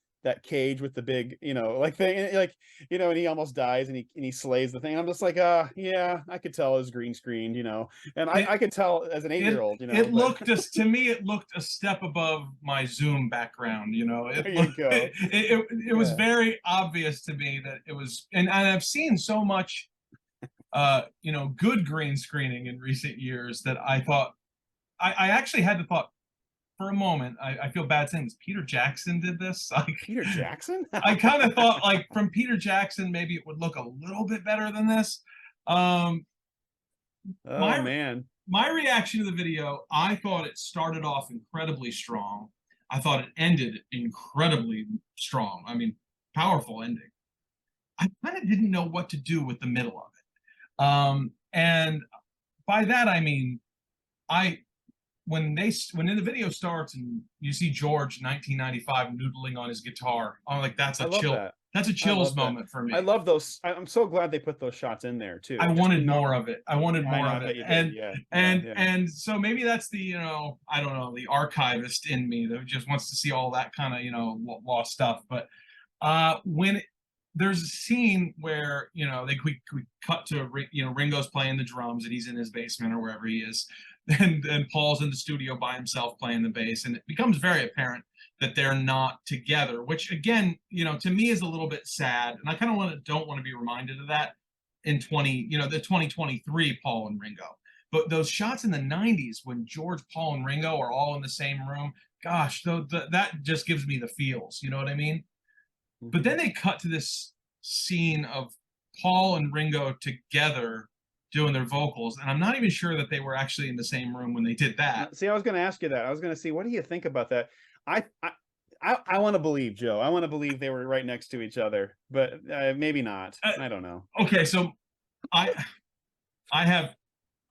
cage with the big thing, and he almost dies and he slays the thing. I'm just like, yeah, I could tell it was green screened, and I could tell as an 8-year-old, to me it looked a step above my Zoom background, it was very obvious to me that it was, and I've seen so much good green screening in recent years that I thought I actually had to thought for a moment. I feel bad saying this. Peter Jackson did this. Peter Jackson? I kind of thought like from Peter Jackson, maybe it would look a little bit better than this. Man. My reaction to the video, I thought it started off incredibly strong. I thought it ended incredibly strong. I mean, powerful ending. I kind of didn't know what to do with the middle of it. And by that, I mean, when the video starts and you see George 1995 noodling on his guitar, I'm like, that's I a love chill. that. That's a I chills love that. moment for me. I love those. I'm so glad they put those shots in there too. I Just to wanted know. more of it. I wanted I more know, of I bet it. you did. And Yeah, and yeah. and so maybe that's the, I don't know, the archivist in me that just wants to see all that kind of, lost stuff. But when there's a scene where, we cut to, Ringo's playing the drums and he's in his basement or wherever he is, and Paul's in the studio by himself playing the bass, and it becomes very apparent that they're not together, which again, to me is a little bit sad. And I kind of don't want to be reminded of that in the 2023 Paul and Ringo. But those shots in the 90s when George, Paul, and Ringo are all in the same room, gosh, that just gives me the feels. You know what I mean? Mm-hmm. But then they cut to this scene of Paul and Ringo together doing their vocals, and I'm not even sure that they were actually in the same room when they did that. See, I was going to ask you that. I was going to see, what do you think about that? I want to believe, Joe. I want to believe they were right next to each other, but maybe not. I don't know. Okay, so I have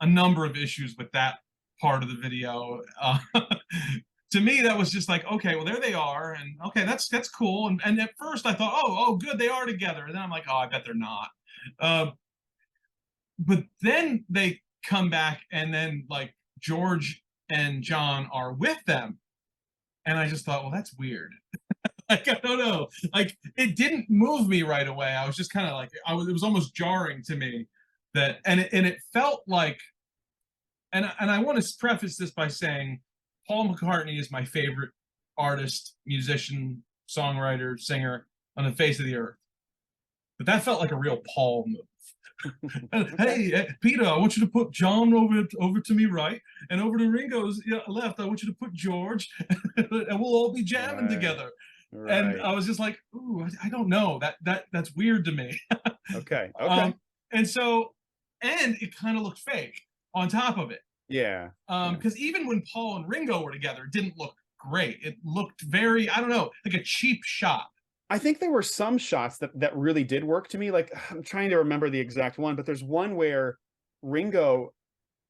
a number of issues with that part of the video. To me, that was just like, okay, well, there they are, and okay, that's cool. And at first, I thought, oh, good, they are together. And then I'm like, oh, I bet they're not. But then they come back, and then like George and John are with them, and I just thought, well, that's weird. Like, I don't know. Like, it didn't move me right away. I was just kind of like, it was almost jarring to me that, and it felt like, and I want to preface this by saying, Paul McCartney is my favorite artist, musician, songwriter, singer on the face of the earth. But that felt like a real Paul move. Hey, Peter, I want you to put John over to me right, and over to Ringo's left, I want you to put George, and we'll all be jamming together. Right. And I was just like, ooh, I don't know. That's weird to me. Okay. And so, and it kind of looked fake on top of it. Yeah. Because even when Paul and Ringo were together, it didn't look great. It looked very, I don't know, like a cheap shot. I think there were some shots that really did work to me. Like, I'm trying to remember the exact one, but there's one where Ringo,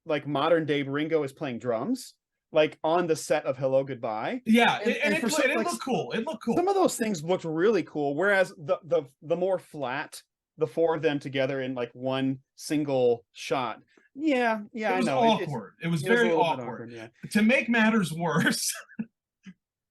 like modern day Ringo, is playing drums, like on the set of Hello Goodbye. Yeah, and it looked cool. It looked cool. Some of those things looked really cool. Whereas the more flat, the four of them together in like one single shot. Yeah, it was awkward. It was very awkward. Yeah. To make matters worse,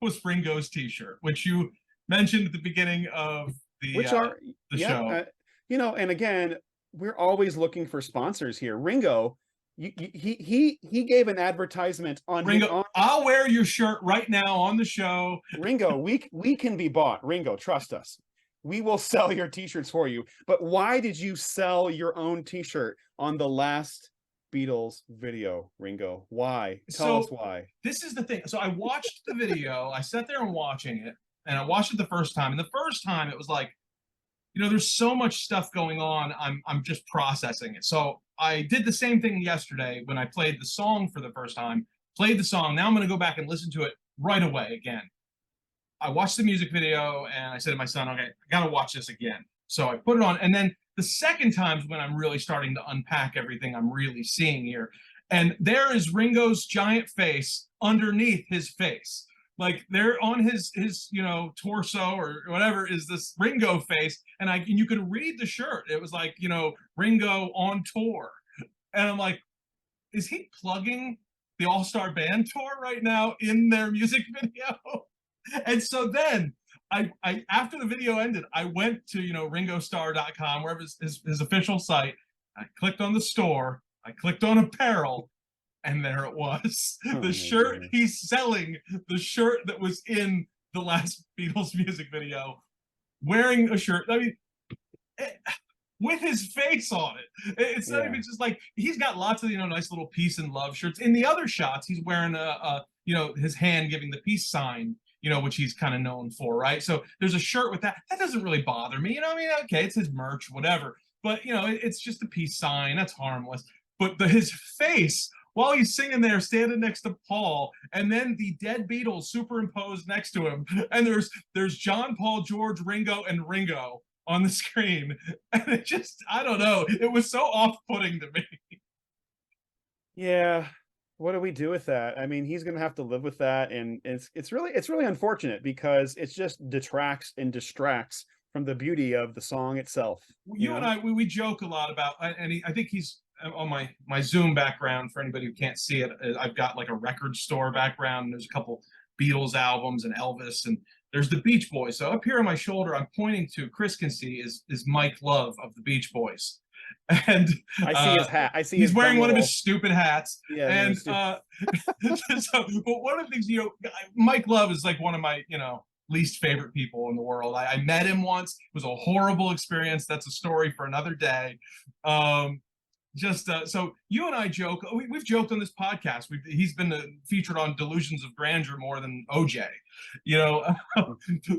was Ringo's T-shirt, which you mentioned at the beginning of the show. And again, we're always looking for sponsors here. Ringo, he gave an advertisement on Ringo. I'll wear your shirt right now on the show. Ringo, we can be bought. Ringo, trust us. We will sell your T-shirts for you. But why did you sell your own T-shirt on the last Beatles video, Ringo? Why? Tell us why. This is the thing. So I watched the video. I sat there and watching it, and I watched it the first time. And the first time it was like, there's so much stuff going on. I'm just processing it. So I did the same thing yesterday when I played the song for the first time. Played the song. Now I'm going to go back and listen to it right away again. I watched the music video and I said to my son, okay, I got to watch this again. So I put it on. And then the second time is when I'm really starting to unpack everything I'm really seeing here. And there is Ringo's giant face underneath his face. Like, there on his torso or whatever is this Ringo face. And you could read the shirt. It was like, Ringo on tour. And I'm like, is he plugging the All-Star Band tour right now in their music video? And so then I after the video ended, I went to, ringostar.com, wherever his official site. I clicked on the store, I clicked on apparel, and there it was. The shirt he's selling, the shirt that was in the last Beatles music video, wearing a shirt. I mean, with his face on it. It's not even just like, he's got lots of, nice little peace and love shirts. In the other shots, he's wearing his hand giving the peace sign, which he's kind of known for, right? So there's a shirt with that. That doesn't really bother me. Okay, it's his merch, whatever. But, it's just a peace sign. That's harmless. But his face, while he's singing there, standing next to Paul, and then the dead Beatles superimposed next to him. And there's John, Paul, George, Ringo, and Ringo on the screen. And it just, I don't know. It was so off-putting to me. Yeah. what do we do with that? I mean, he's going to have to live with that, and it's really unfortunate because it just detracts and distracts from the beauty of the song itself. You You and know? we joke a lot about, and I think he's on my Zoom background. For anybody who can't see it, I've got like a record store background, and there's a couple Beatles albums and Elvis, and there's the Beach Boys. So up here on my shoulder, I'm pointing to, Chris can see, is Mike Love of the Beach Boys, and I see his hat. I see he's his wearing dumb one of little. his stupid hats. Yeah, no, And so, but one of the things, Mike Love is like one of my, least favorite people in the world. I met him once. It was a horrible experience. That's a story for another day. Just so you and I joke, we've joked on this podcast. He's been featured on Delusions of Grandeur more than OJ, you know.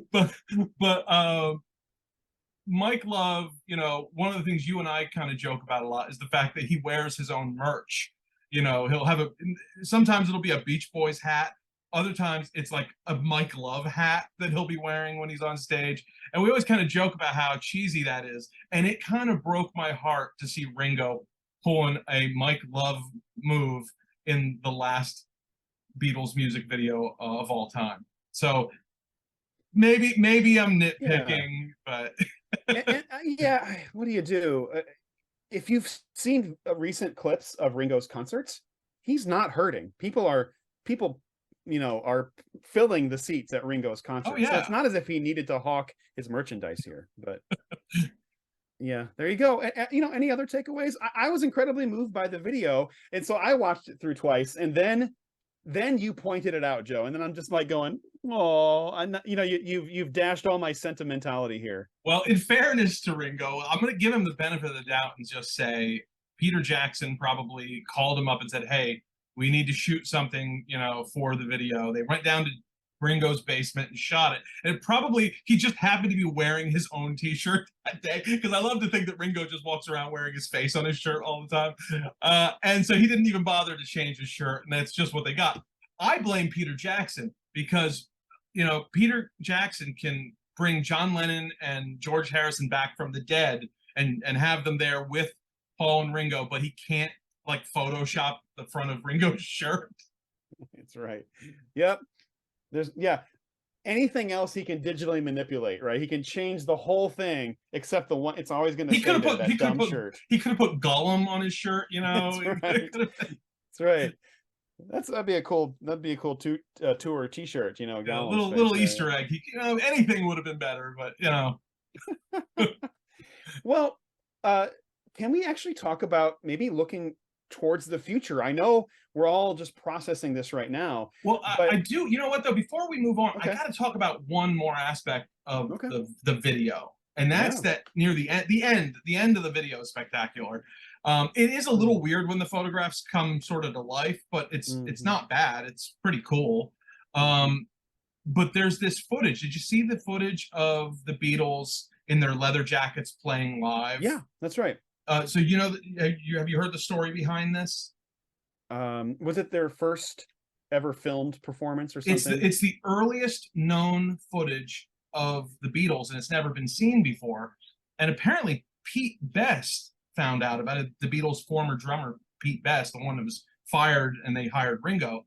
but Mike Love, one of the things you and I kind of joke about a lot is the fact that he wears his own merch. He'll have sometimes it'll be a Beach Boys hat. Other times it's like a Mike Love hat that he'll be wearing when he's on stage. And we always kind of joke about how cheesy that is. And it kind of broke my heart to see Ringo pulling a Mike Love move in the last Beatles music video of all time. So maybe I'm nitpicking, but yeah, what do you do? If you've seen recent clips of Ringo's concerts, he's not hurting. People, are filling the seats at Ringo's concert. oh yeah. So it's not as if he needed to hawk his merchandise here. But yeah, there you go. Any other takeaways? I was incredibly moved by the video, and so I watched it through twice, and then you pointed it out, Joe, and then I'm just like going, oh, I'm not, you've dashed all my sentimentality here. Well, in fairness to Ringo, I'm going to give him the benefit of the doubt and just say Peter Jackson probably called him up and said, "Hey, we need to shoot something, for the video." They went down to Ringo's basement and shot it. And he just happened to be wearing his own T-shirt that day, because I love to think that Ringo just walks around wearing his face on his shirt all the time. And so he didn't even bother to change his shirt, and that's just what they got. I blame Peter Jackson because, Peter Jackson can bring John Lennon and George Harrison back from the dead and have them there with Paul and Ringo, but he can't like Photoshop the front of Ringo's shirt. That's right. Yep. Anything else he can digitally manipulate, right? He can change the whole thing except the one. It's always going to say that dumb shirt. He could have put Gollum on his shirt, That's right. That's right. That'd be a cool tour T-shirt, Gollum's little face, Easter egg. Anything would have been better, but Well, can we actually talk about maybe looking towards the future? I know we're all just processing this right now. Well, I do. You know what though? Before we move on, Okay. I got to talk about one more aspect of Okay. the video, and that's that near the end of the video is spectacular. It is a little weird when the photographs come sort of to life, but it's not bad. It's pretty cool. But there's this footage. Did you see the footage of the Beatles in their leather jackets playing live? Yeah, that's right. So have you heard the story behind this? Was it their first ever filmed performance or something? It's the earliest known footage of the Beatles, and it's never been seen before. And apparently Pete Best found out about it. The Beatles' former drummer, Pete Best, the one that was fired and they hired Ringo,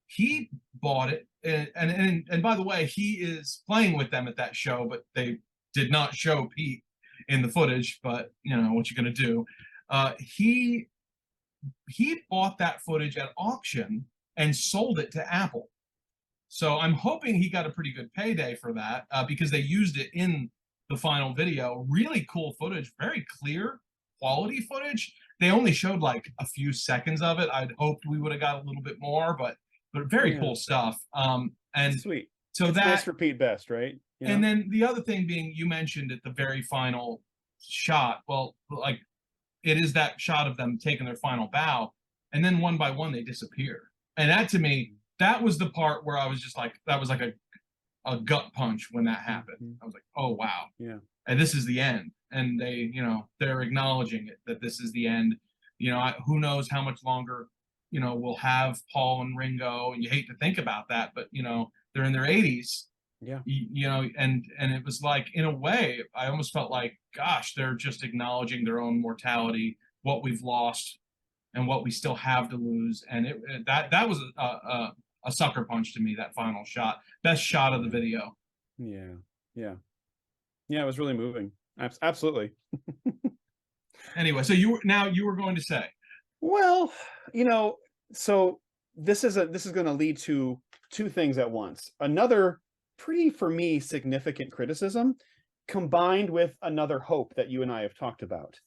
he bought it. And by the way, he is playing with them at that show, but they did not show Pete in the footage. But what you're gonna do? He bought that footage at auction and sold it to Apple. So I'm hoping he got a pretty good payday for that, because they used it in the final video. Really cool footage, very clear quality footage. They only showed like a few seconds of it. I'd hoped we would have got a little bit more, but very cool stuff. And sweet. So it's that nice for Pete Best, right? And then the other thing being, you mentioned at the very final shot. Well, like it is that shot of them taking their final bow, and then one by one they disappear. And that to me, that was the part where I was just like, that was like a gut punch when that happened. I was like, oh wow, yeah. And this is the end. And they, they're acknowledging it, that this is the end. Who knows how much longer, we'll have Paul and Ringo. And you hate to think about that, but they're in their 80s. Yeah. And it was like, in a way, I almost felt like, gosh, they're just acknowledging their own mortality, what we've lost, and what we still have to lose. And that was a sucker punch to me. That final shot, best shot of the video. Yeah, yeah, yeah. It was really moving. Absolutely. Anyway, so you were going to say, Well, so this is going to lead to two things at once. Another pretty, for me, significant criticism combined with another hope that you and I have talked about.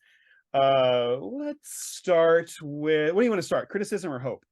Let's start with, what do you want to start? Criticism or hope?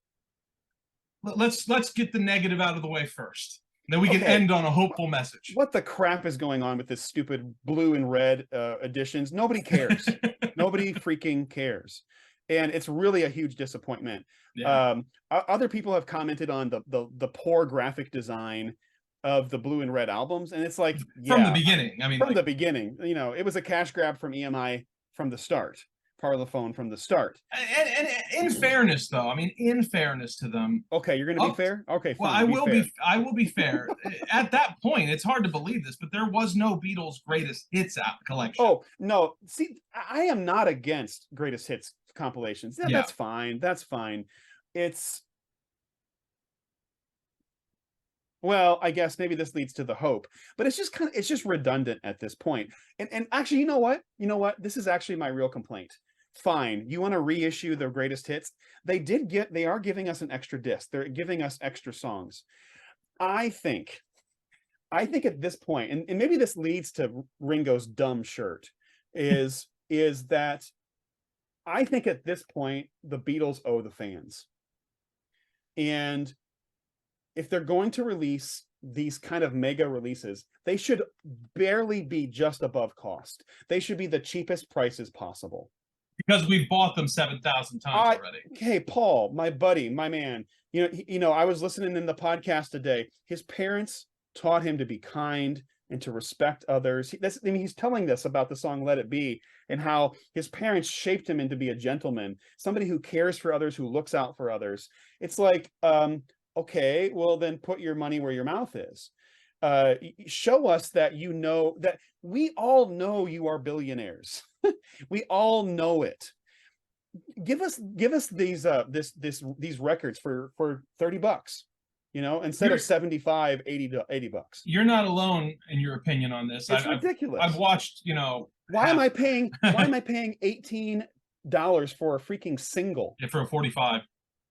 let's get the negative out of the way first. Then we can Okay. end on a hopeful message. What the crap is going on with this stupid blue and red editions? Nobody cares. Nobody freaking cares. And it's really a huge disappointment. Yeah. Other people have commented on the poor graphic design of the blue and red albums, and it's like, From the beginning. I mean, from the beginning, it was a cash grab from EMI from the start, Parlophone from the start. And in fairness, though, I mean, in fairness to them. Okay, you're going to be fair. Okay, well, fine, I will be fair. At that point, it's hard to believe this, but there was no Beatles greatest hits collection. Oh no, see, I am not against greatest hits compilations. Yeah, that's fine. That's fine. Well, I guess maybe this leads to the hope, but it's just redundant at this point. And actually, you know what? This is actually my real complaint. Fine, you want to reissue the greatest hits? They are giving us an extra disc. They're giving us extra songs. I think at this point, and maybe this leads to Ringo's dumb shirt, is that I think at this point the Beatles owe the fans. And if they're going to release these kind of mega releases, they should barely be just above cost. They should be the cheapest prices possible. Because we've bought them 7,000 times already. Hey, Paul, my buddy, my man, I was listening in the podcast today. His parents taught him to be kind and to respect others. He's telling this about the song Let It Be, and how his parents shaped him into be a gentleman, somebody who cares for others, who looks out for others. It's like, okay, well then put your money where your mouth is. Show us that that we all know you are billionaires. We all know it. Give us these these records for $30, instead of 75, 80 bucks. You're not alone in your opinion on this. It's ridiculous. I've watched, why am I paying $18 for a freaking single? Yeah, for a 45.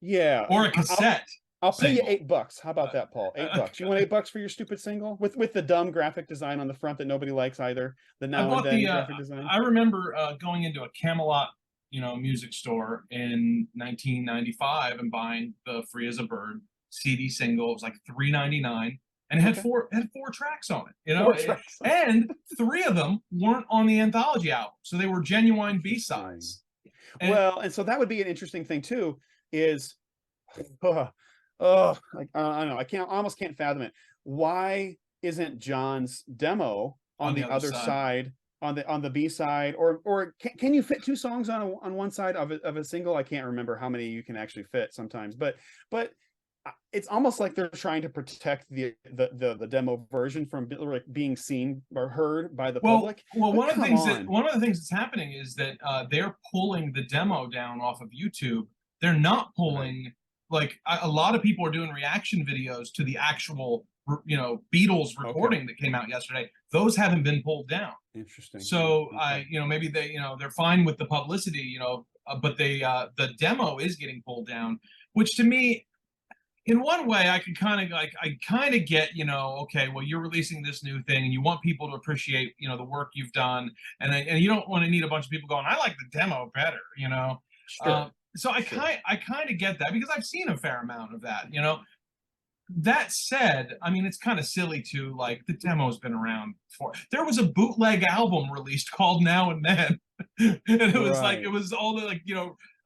Yeah. Or a cassette. I'll pay you $8. How about that, Paul? $8. You want $8 for your stupid single with the dumb graphic design on the front that nobody likes either? The now and then graphic design. I remember going into a Camelot, music store in 1995 and buying the Free as a Bird CD single. It was like $3.99, and it had four tracks on it. And 3 of them weren't on the anthology album, so they were genuine B-sides. And so that would be an interesting thing too. Is I don't know. I almost can't fathom it. Why isn't John's demo on the other side, on the B side, or can you fit 2 songs on one side of a single? I can't remember how many you can actually fit sometimes, but it's almost like they're trying to protect the demo version from being seen or heard by the public. Well, one of the things that's happening is that they're pulling the demo down off of YouTube. They're not pulling. Like a lot of people are doing reaction videos to the actual, Beatles recording that came out yesterday. Those haven't been pulled down. Interesting. So maybe they're fine with the publicity, but the demo is getting pulled down, which to me, in one way, I kind of get, okay, well, you're releasing this new thing and you want people to appreciate, the work you've done, and you don't want to need a bunch of people going, I like the demo better, Sure. So I kind of get that, because I've seen a fair amount of that, That said, I mean, it's kind of silly to, like, the demo's been around for. There was a bootleg album released called Now and Then, and it was like, it was all the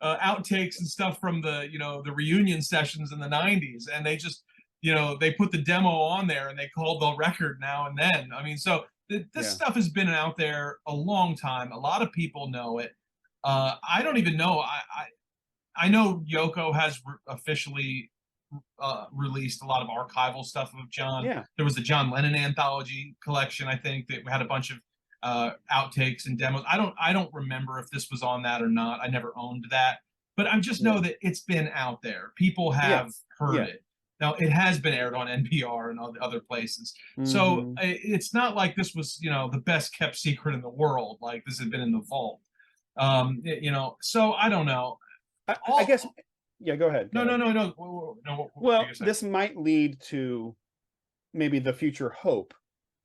outtakes and stuff from the the reunion sessions in the '90s, and they just they put the demo on there and they called the record Now and Then. I mean, so this stuff has been out there a long time. A lot of people know it. I don't even know. I know Yoko has officially released a lot of archival stuff of John. Yeah. There was the John Lennon anthology collection, I think, that had a bunch of outtakes and demos. I don't remember if this was on that or not. I never owned that. but I just know that it's been out there. People have heard it. Now it has been aired on NPR and other places. So it's not like this was, the best kept secret in the world. Like this had been in the vault. So I don't know. I guess, go ahead. No. Well, this might lead to maybe the future hope.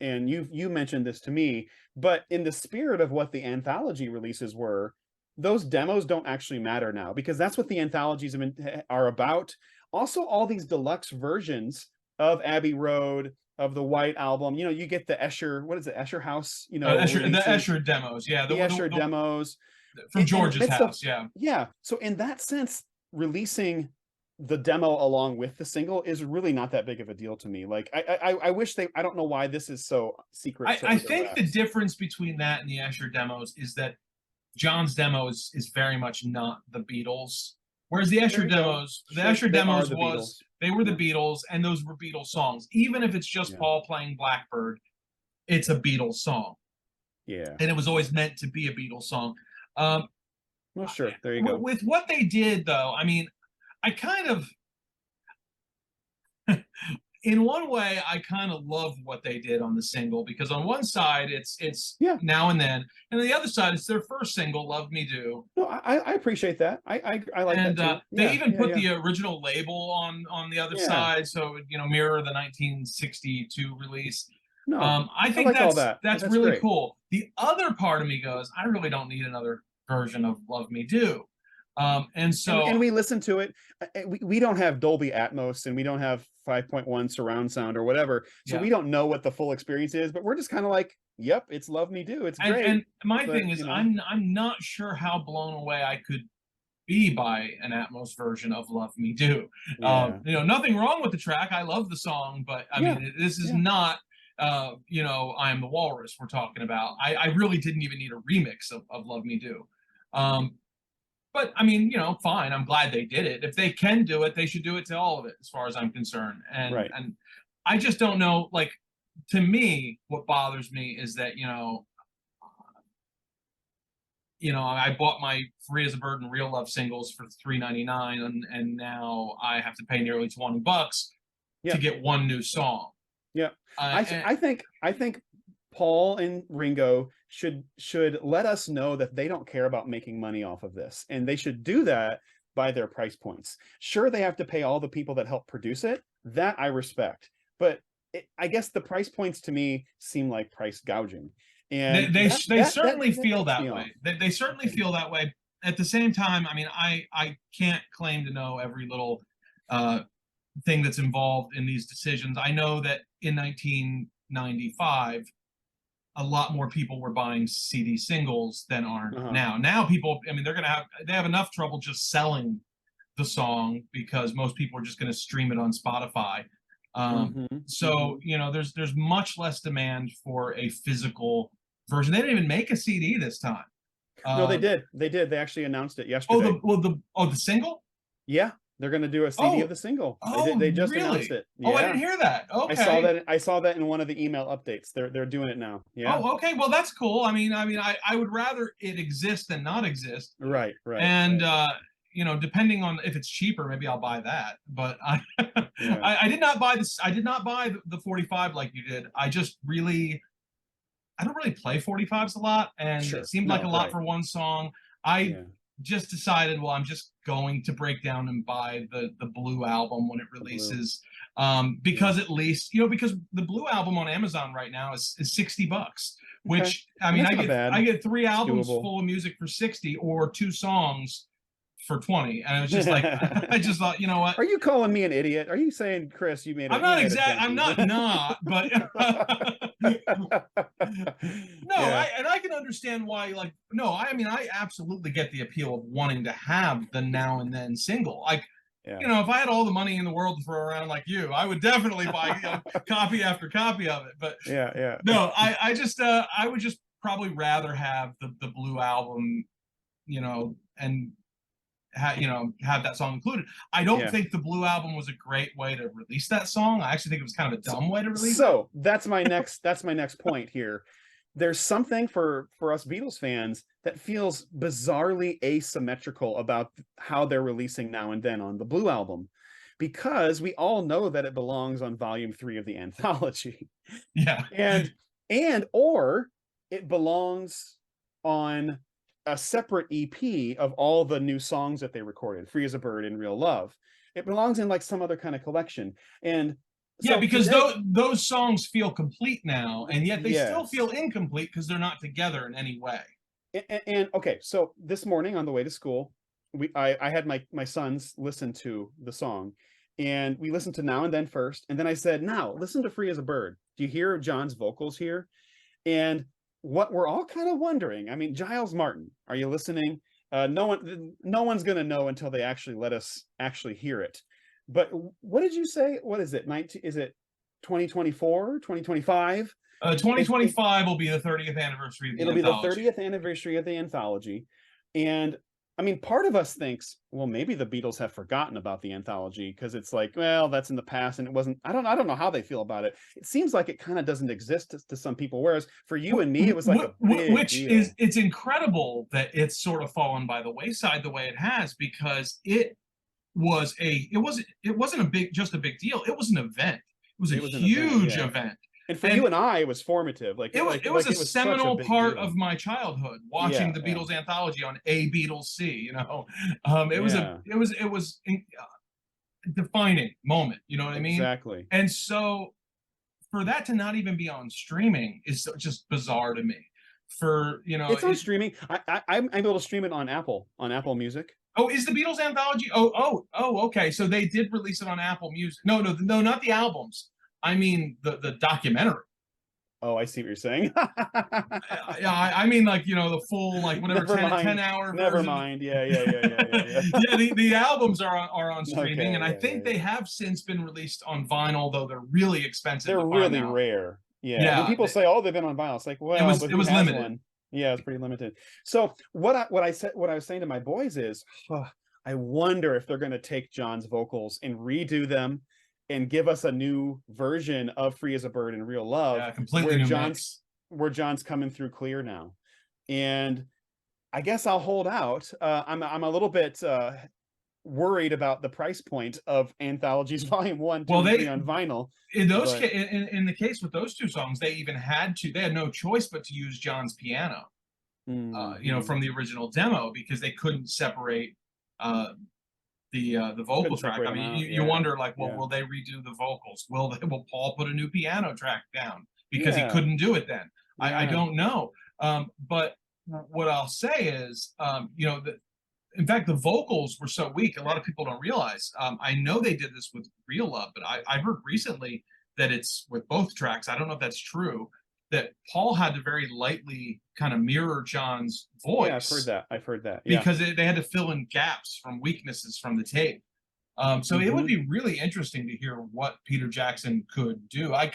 And you mentioned this to me, but in the spirit of what the anthology releases were, those demos don't actually matter now, because that's what the anthologies are about. Also, all these deluxe versions of Abbey Road, of the White Album, you get the Escher, what is it, Escher House, the Escher demos, the Escher demos from George's house, So in that sense, releasing the demo along with the single is really not that big of a deal to me. Like I wish I don't know why this is so secret. I think the difference between that and the Escher demos is that John's demo is very much not the Beatles, whereas the Escher demos, they were the Beatles, and those were Beatles songs. Even if it's just Paul playing Blackbird, it's a Beatles song. Yeah, and it was always meant to be a Beatles song. Well, sure, there you go. With what they did, though, I mean, I kind of in one way, I kind of love what they did on the single, because on one side it's Now and Then, and on the other side it's their first single, Love Me Do. No, I appreciate that. I like that too. They even put the original label on the other side, so it would, mirror the 1962 release. No, I think that's really great. cool. The other part of me goes, I really don't need another version of Love Me Do. And we listen to it. We don't have Dolby Atmos, and we don't have 5.1 surround sound or whatever, so we don't know what the full experience is. But we're just kind of like, "Yep, it's Love Me Do. It's great." And my thing is, I'm not sure how blown away I could be by an Atmos version of Love Me Do. Nothing wrong with the track. I love the song, but I mean, this is not. I Am the Walrus we're talking about. I really didn't even need a remix of Love Me Do. But I mean, fine. I'm glad they did it. If they can do it, they should do it to all of it, as far as I'm concerned. And I just don't know. Like, to me, what bothers me is that I bought my Free as a Bird and Real Love singles for $3.99, and now I have to pay nearly $20 to get one new song. Yeah, I think Paul and Ringo should let us know that they don't care about making money off of this, and they should do that by their price points. Sure, they have to pay all the people that help produce it. That I respect, but I guess the price points to me seem like price gouging, and they certainly feel that way. They certainly feel that way. At the same time, I mean, I can't claim to know every little thing that's involved in these decisions. I know that in 1995. A lot more people were buying CD singles than are now. Now people, I mean, they have enough trouble just selling the song, because most people are just going to stream it on Spotify. So there's much less demand for a physical version. They didn't even make a CD this time. No, they did. They actually announced it yesterday. The single? Yeah. They're going to do a CD of the single. They just announced it. Yeah. Oh, I didn't hear that. Okay. I saw that in one of the email updates. They're doing it now. Yeah. Oh, okay. Well, that's cool. I mean, I would rather it exist than not exist. Right. And depending on if it's cheaper, maybe I'll buy that. But I did not buy this. I did not buy the 45 like you did. I don't really play 45s a lot, and it seemed like a lot for one song. Just decided, well, I'm just going to break down and buy the Blue album when it releases, because at least because the Blue album on Amazon right now is $60, which I mean, I get 3 albums full of music for 60, or 2 songs for 20, and it was just like I just thought, you know what? Are you calling me an idiot? Are you saying, Chris, you made? I'm not, but no, I can understand why. Like, no, I mean, I absolutely get the appeal of wanting to have the Now and Then single. Like, if I had all the money in the world to throw around like you, I would definitely buy copy after copy of it. But no, I would just probably rather have the Blue album, and have that song included. I don't think the Blue album was a great way to release that song. I actually think it was kind of a dumb way to release it. So that's my next point here. there's something for us Beatles fans that feels bizarrely asymmetrical about how they're releasing Now and Then on the Blue album, because we all know that it belongs on volume 3 of the anthology. Yeah. Or it belongs on a separate EP of all the new songs that they recorded, Free as a Bird and Real Love. It belongs in like some other kind of collection. And Yeah, so because today, those songs feel complete now, and yet they still yes. feel incomplete because they're not together in any way. And okay, so this morning on the way to school, I had my sons listen to the song, and we listened to Now and Then first, and then I said, now listen to Free as a Bird. Do you hear John's vocals here? And what we're all kind of wondering, I mean, Giles Martin, are you listening? No one's gonna know until they actually let us actually hear it. But what did you say? What is it? 19? Is it 2024? 2025? 2025 will be the 30th anniversary of the It'll be the anthology. 30th anniversary of the anthology. And I mean, part of us thinks, well, maybe the Beatles have forgotten about the anthology because it's like, well, that's in the past and it wasn't. I don't know how they feel about it. It seems like it kind of doesn't exist to some people, whereas for you and me, it was like a big Which deal. is, it's incredible that it's sort of fallen by the wayside the way it has, because it wasn't a big deal. It was an event. It was a huge event. And for you and I, it was formative. Like it was a seminal part deal. of my childhood, watching the Beatles anthology on A Beatles C. You know, it was a defining moment. You know what I mean? Exactly. And so for that to not even be on streaming is just bizarre to me. It's on streaming. I'm able to stream it on Apple Music. Oh, is the Beatles anthology? Okay. So they did release it on Apple Music. No, not the albums. I mean the documentary. Oh, I see what you're saying. Yeah, I mean, like, the full, like, whatever, 10 hour Never version. mind. Yeah. Yeah, the albums are on streaming, Okay, and I think they have since been released on vinyl, though they're really expensive. They're to really find now. rare. Yeah. When people say, "Oh, they've been on vinyl," it's like, well, but it was who has limited. one? Yeah, it's pretty limited. So what I was saying to my boys is, I wonder if they're going to take John's vocals and redo them and give us a new version of Free as a Bird and Real Love, Yeah, completely new mix. Where John's coming through clear now. And I guess I'll hold out. I'm a little bit worried about the price point of Anthologies Volume 1, 2, and 3 on vinyl. In the case with those two songs, they had no choice but to use John's piano, from the original demo, because they couldn't separate the vocal track. I mean, you wonder, like, well, will they redo the vocals? Will Paul put a new piano track down because he couldn't do it then? I don't know. But what I'll say is, in fact, the vocals were so weak, a lot of people don't realize. I know they did this with Real Love, but I heard recently that it's with both tracks. I don't know if that's true, that Paul had to very lightly kind of mirror John's voice. Yeah, I've heard that. Yeah. Because they had to fill in gaps from weaknesses from the tape. So it would be really interesting to hear what Peter Jackson could do. I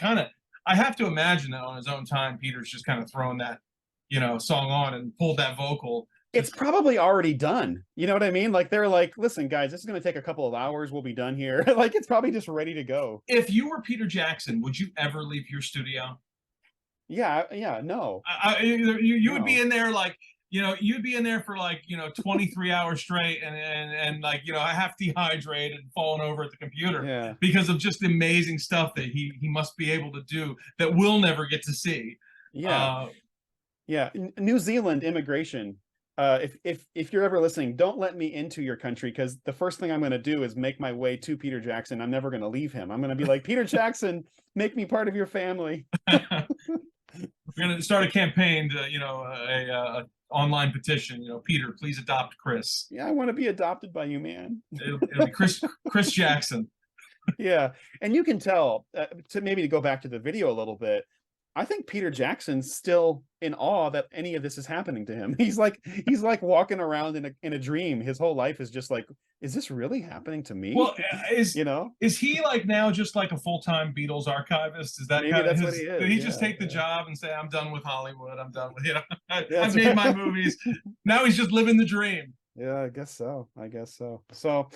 have to imagine that on his own time, Peter's just kind of throwing that, song on and pulled that vocal. It's probably already done. You know what I mean? Like, they're like, listen, guys, this is going to take a couple of hours. We'll be done here. Like, it's probably just ready to go. If you were Peter Jackson, would you ever leave your studio? Yeah, no. You would be in there, like, you'd be in there for, like, 23 hours straight, and like, half dehydrated and falling over at the computer because of just amazing stuff that he must be able to do that we'll never get to see. New Zealand immigration. If you're ever listening, don't let me into your country, because the first thing I'm going to do is make my way to Peter Jackson. I'm never going to leave him. I'm going to be like, Peter Jackson, make me part of your family. We're going to start a campaign to, a online petition. Peter, please adopt Chris. Yeah, I want to be adopted by you, man. It'll be Chris Jackson. Yeah, and you can tell, to go back to the video a little bit, I think Peter Jackson's still in awe that any of this is happening to him. He's like walking around in a dream. His whole life is just like, is this really happening to me? Well, is he like now just like a full-time Beatles archivist? Is that maybe kind that's of what he is? Did he just take the job and say, I'm done with Hollywood, I'm done with I've made my movies. Now he's just living the dream. Yeah, I guess so. So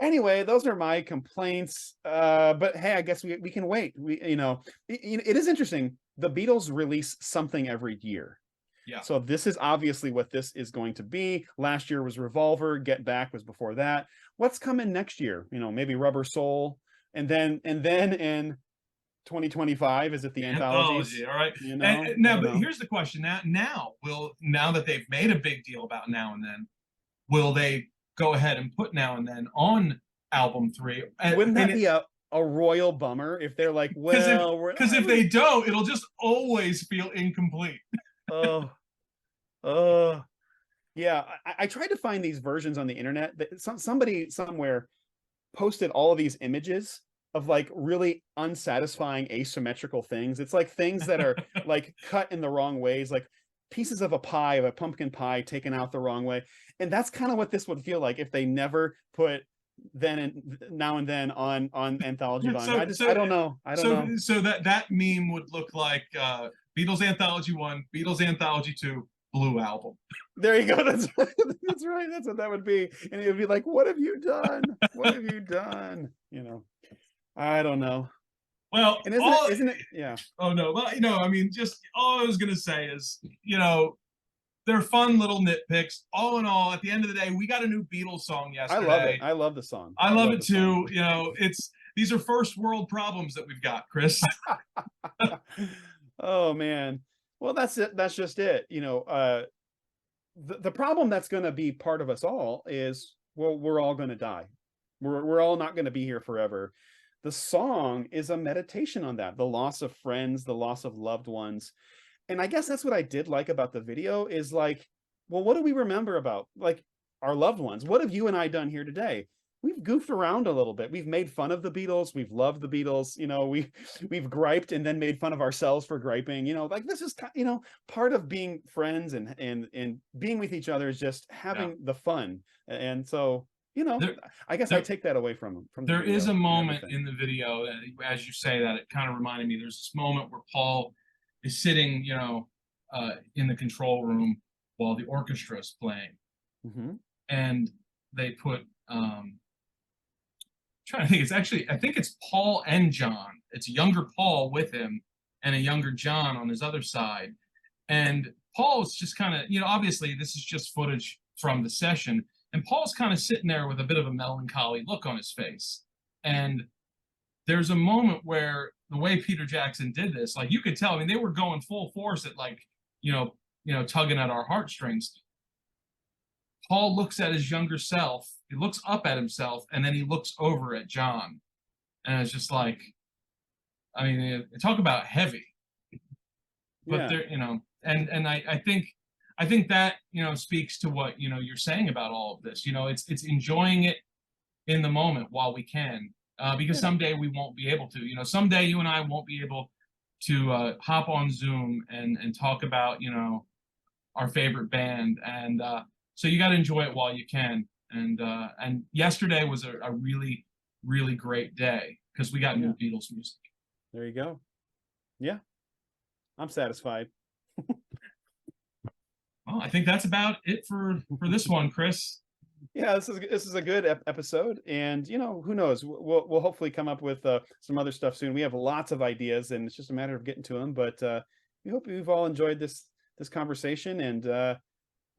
anyway, those are my complaints. But hey, I guess we can wait. It is interesting. the Beatles release something every year. Yeah. So this is obviously what this is going to be. Last year was Revolver. Get Back was before that. What's coming next year? Maybe Rubber Soul, and then in 2025, is it the anthologies? Anthology, all right. I Now, don't but know. here's the question: now that they've made a big deal about Now and Then, will they go ahead and put Now and Then on album 3? Wouldn't that be a royal bummer if they're like, well, because if they don't, it'll just always feel incomplete. oh, yeah. I tried to find these versions on the internet. Somebody somewhere posted all of these images of like really unsatisfying asymmetrical things. It's like things that are like cut in the wrong ways, like pieces of a pumpkin pie taken out the wrong way. And that's kind of what this would feel like if they never put Then and Now and Then on anthology volume. I don't know. So that meme would look like Beatles Anthology 1, Beatles Anthology 2, Blue Album. There you go. That's right. That's what that would be. And it would be like, what have you done? What have you done? I don't know. Well, and isn't it? Yeah. Oh no. Well, I mean, just all I was gonna say is, they're fun little nitpicks. All in all, at the end of the day, we got a new Beatles song yesterday. I love it. I love the song. I love it too. These are first world problems that we've got, Chris. Oh man. Well, that's it. That's just it. The problem that's going to be part of us all is, well, we're all going to die. We're all not going to be here forever. The song is a meditation on that, the loss of friends, the loss of loved ones. And I guess that's what I did like about the video is like, well, what do we remember about like our loved ones? What have you and I done here today? We've goofed around a little bit. We've made fun of the Beatles. We've loved the Beatles. We've griped and then made fun of ourselves for griping. Like this is part of being friends and being with each other is just having the fun. And so I guess I take that away from there is a moment in the video, as you say that, it kind of reminded me. There's this moment where Paul is sitting, in the control room while the orchestra is playing, and they put. Trying to think, I think it's Paul and John. It's a younger Paul with him and a younger John on his other side. And Paul's just kind of, obviously this is just footage from the session. And Paul's kind of sitting there with a bit of a melancholy look on his face. And there's a moment where the way Peter Jackson did this, like you could tell, I mean, they were going full force at like, tugging at our heartstrings. Paul looks at his younger self, he looks up at himself, and then he looks over at John. And it's just like, I mean, talk about heavy. But there, and I think that, speaks to what, you're saying about all of this. It's enjoying it in the moment while we can. Because someday we won't be able to. Someday you and I won't be able to hop on Zoom and talk about, our favorite band. And so you got to enjoy it while you can. And yesterday was a really, really great day because we got new Beatles music. There you go. Yeah, I'm satisfied. Well, I think that's about it for this one, Chris. Yeah, this is a good episode, and who knows? We'll hopefully come up with some other stuff soon. We have lots of ideas, and it's just a matter of getting to them. But we hope you've all enjoyed this conversation, and I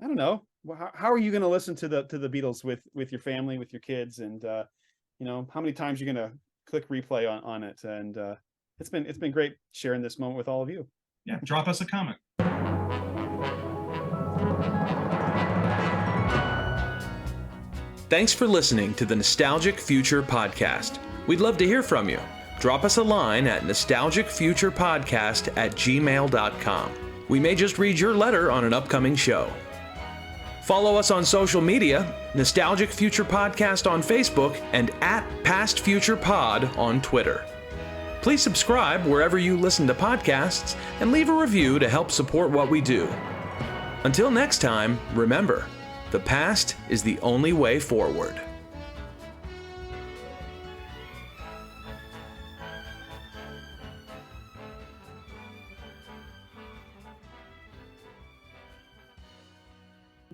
don't know. How are you going to listen to the Beatles with your family, with your kids, and how many times you're going to click replay on it? And it's been great sharing this moment with all of you. Yeah, drop us a comment. Thanks for listening to the Nostalgic Future Podcast. We'd love to hear from you. Drop us a line at nostalgicfuturepodcast@gmail.com. We may just read your letter on an upcoming show. Follow us on social media, Nostalgic Future Podcast on Facebook and @PastFuturePod on Twitter. Please subscribe wherever you listen to podcasts and leave a review to help support what we do. Until next time, remember, the past is the only way forward.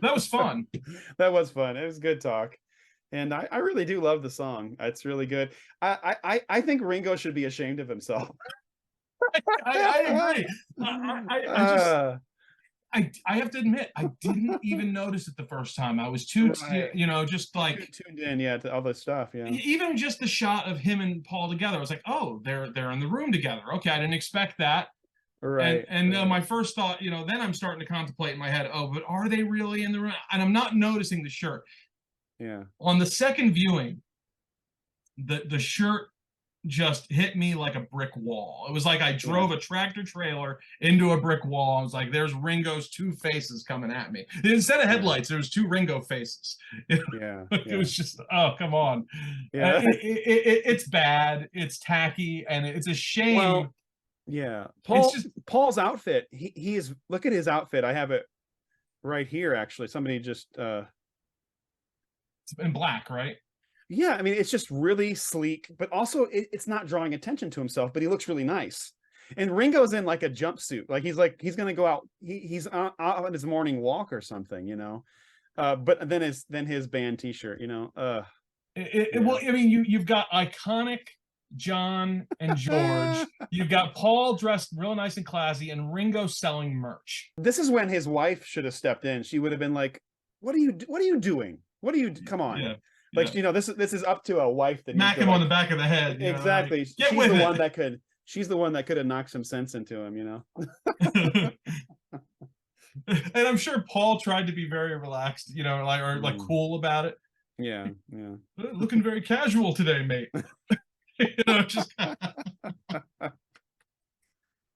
That was fun. That was fun. It was good talk. And I really do love the song. It's really good. I think Ringo should be ashamed of himself. I agree. I just I have to admit, I didn't even notice it the first time. I was too, Right. just like tuned in, yeah, to all this stuff, yeah. even just the shot of him and Paul together. I was like, oh, they're in the room together. Okay, I didn't expect that. Right. And right. my first thought, then I'm starting to contemplate in my head, oh, but are they really in the room? And I'm not noticing the shirt. Yeah. On the second viewing, the shirt just hit me like a brick wall. It was like I drove a tractor trailer into a brick wall. I was like, there's Ringo's two faces coming at me. Instead of headlights, there was two Ringo faces. Yeah. It was just, oh, come on. Yeah. It's bad. It's tacky, and it's a shame. Well, yeah. Paul's outfit. He is. Look at his outfit. I have it right here. Actually, somebody just. It's in black, right? Yeah, I mean, it's just really sleek, but also it's not drawing attention to himself, but he looks really nice. And Ringo's in like a jumpsuit, like he's going to go out. He's out on his morning walk or something, but then his band T-shirt, Well, I mean, you've got iconic John and George. You've got Paul dressed real nice and classy, and Ringo selling merch. This is when his wife should have stepped in. She would have been like, "What are you doing? What are you? Come on." Yeah. Like, this is up to a wife that smack him on the back of the head. Exactly. Get with it. She's the one that could have knocked some sense into him, And I'm sure Paul tried to be very relaxed, like cool about it. Yeah. Looking very casual today, mate. Just.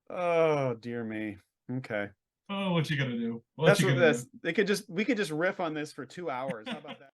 Oh dear me. Okay. Oh, what you gonna do? We could just riff on this for 2 hours. How about that?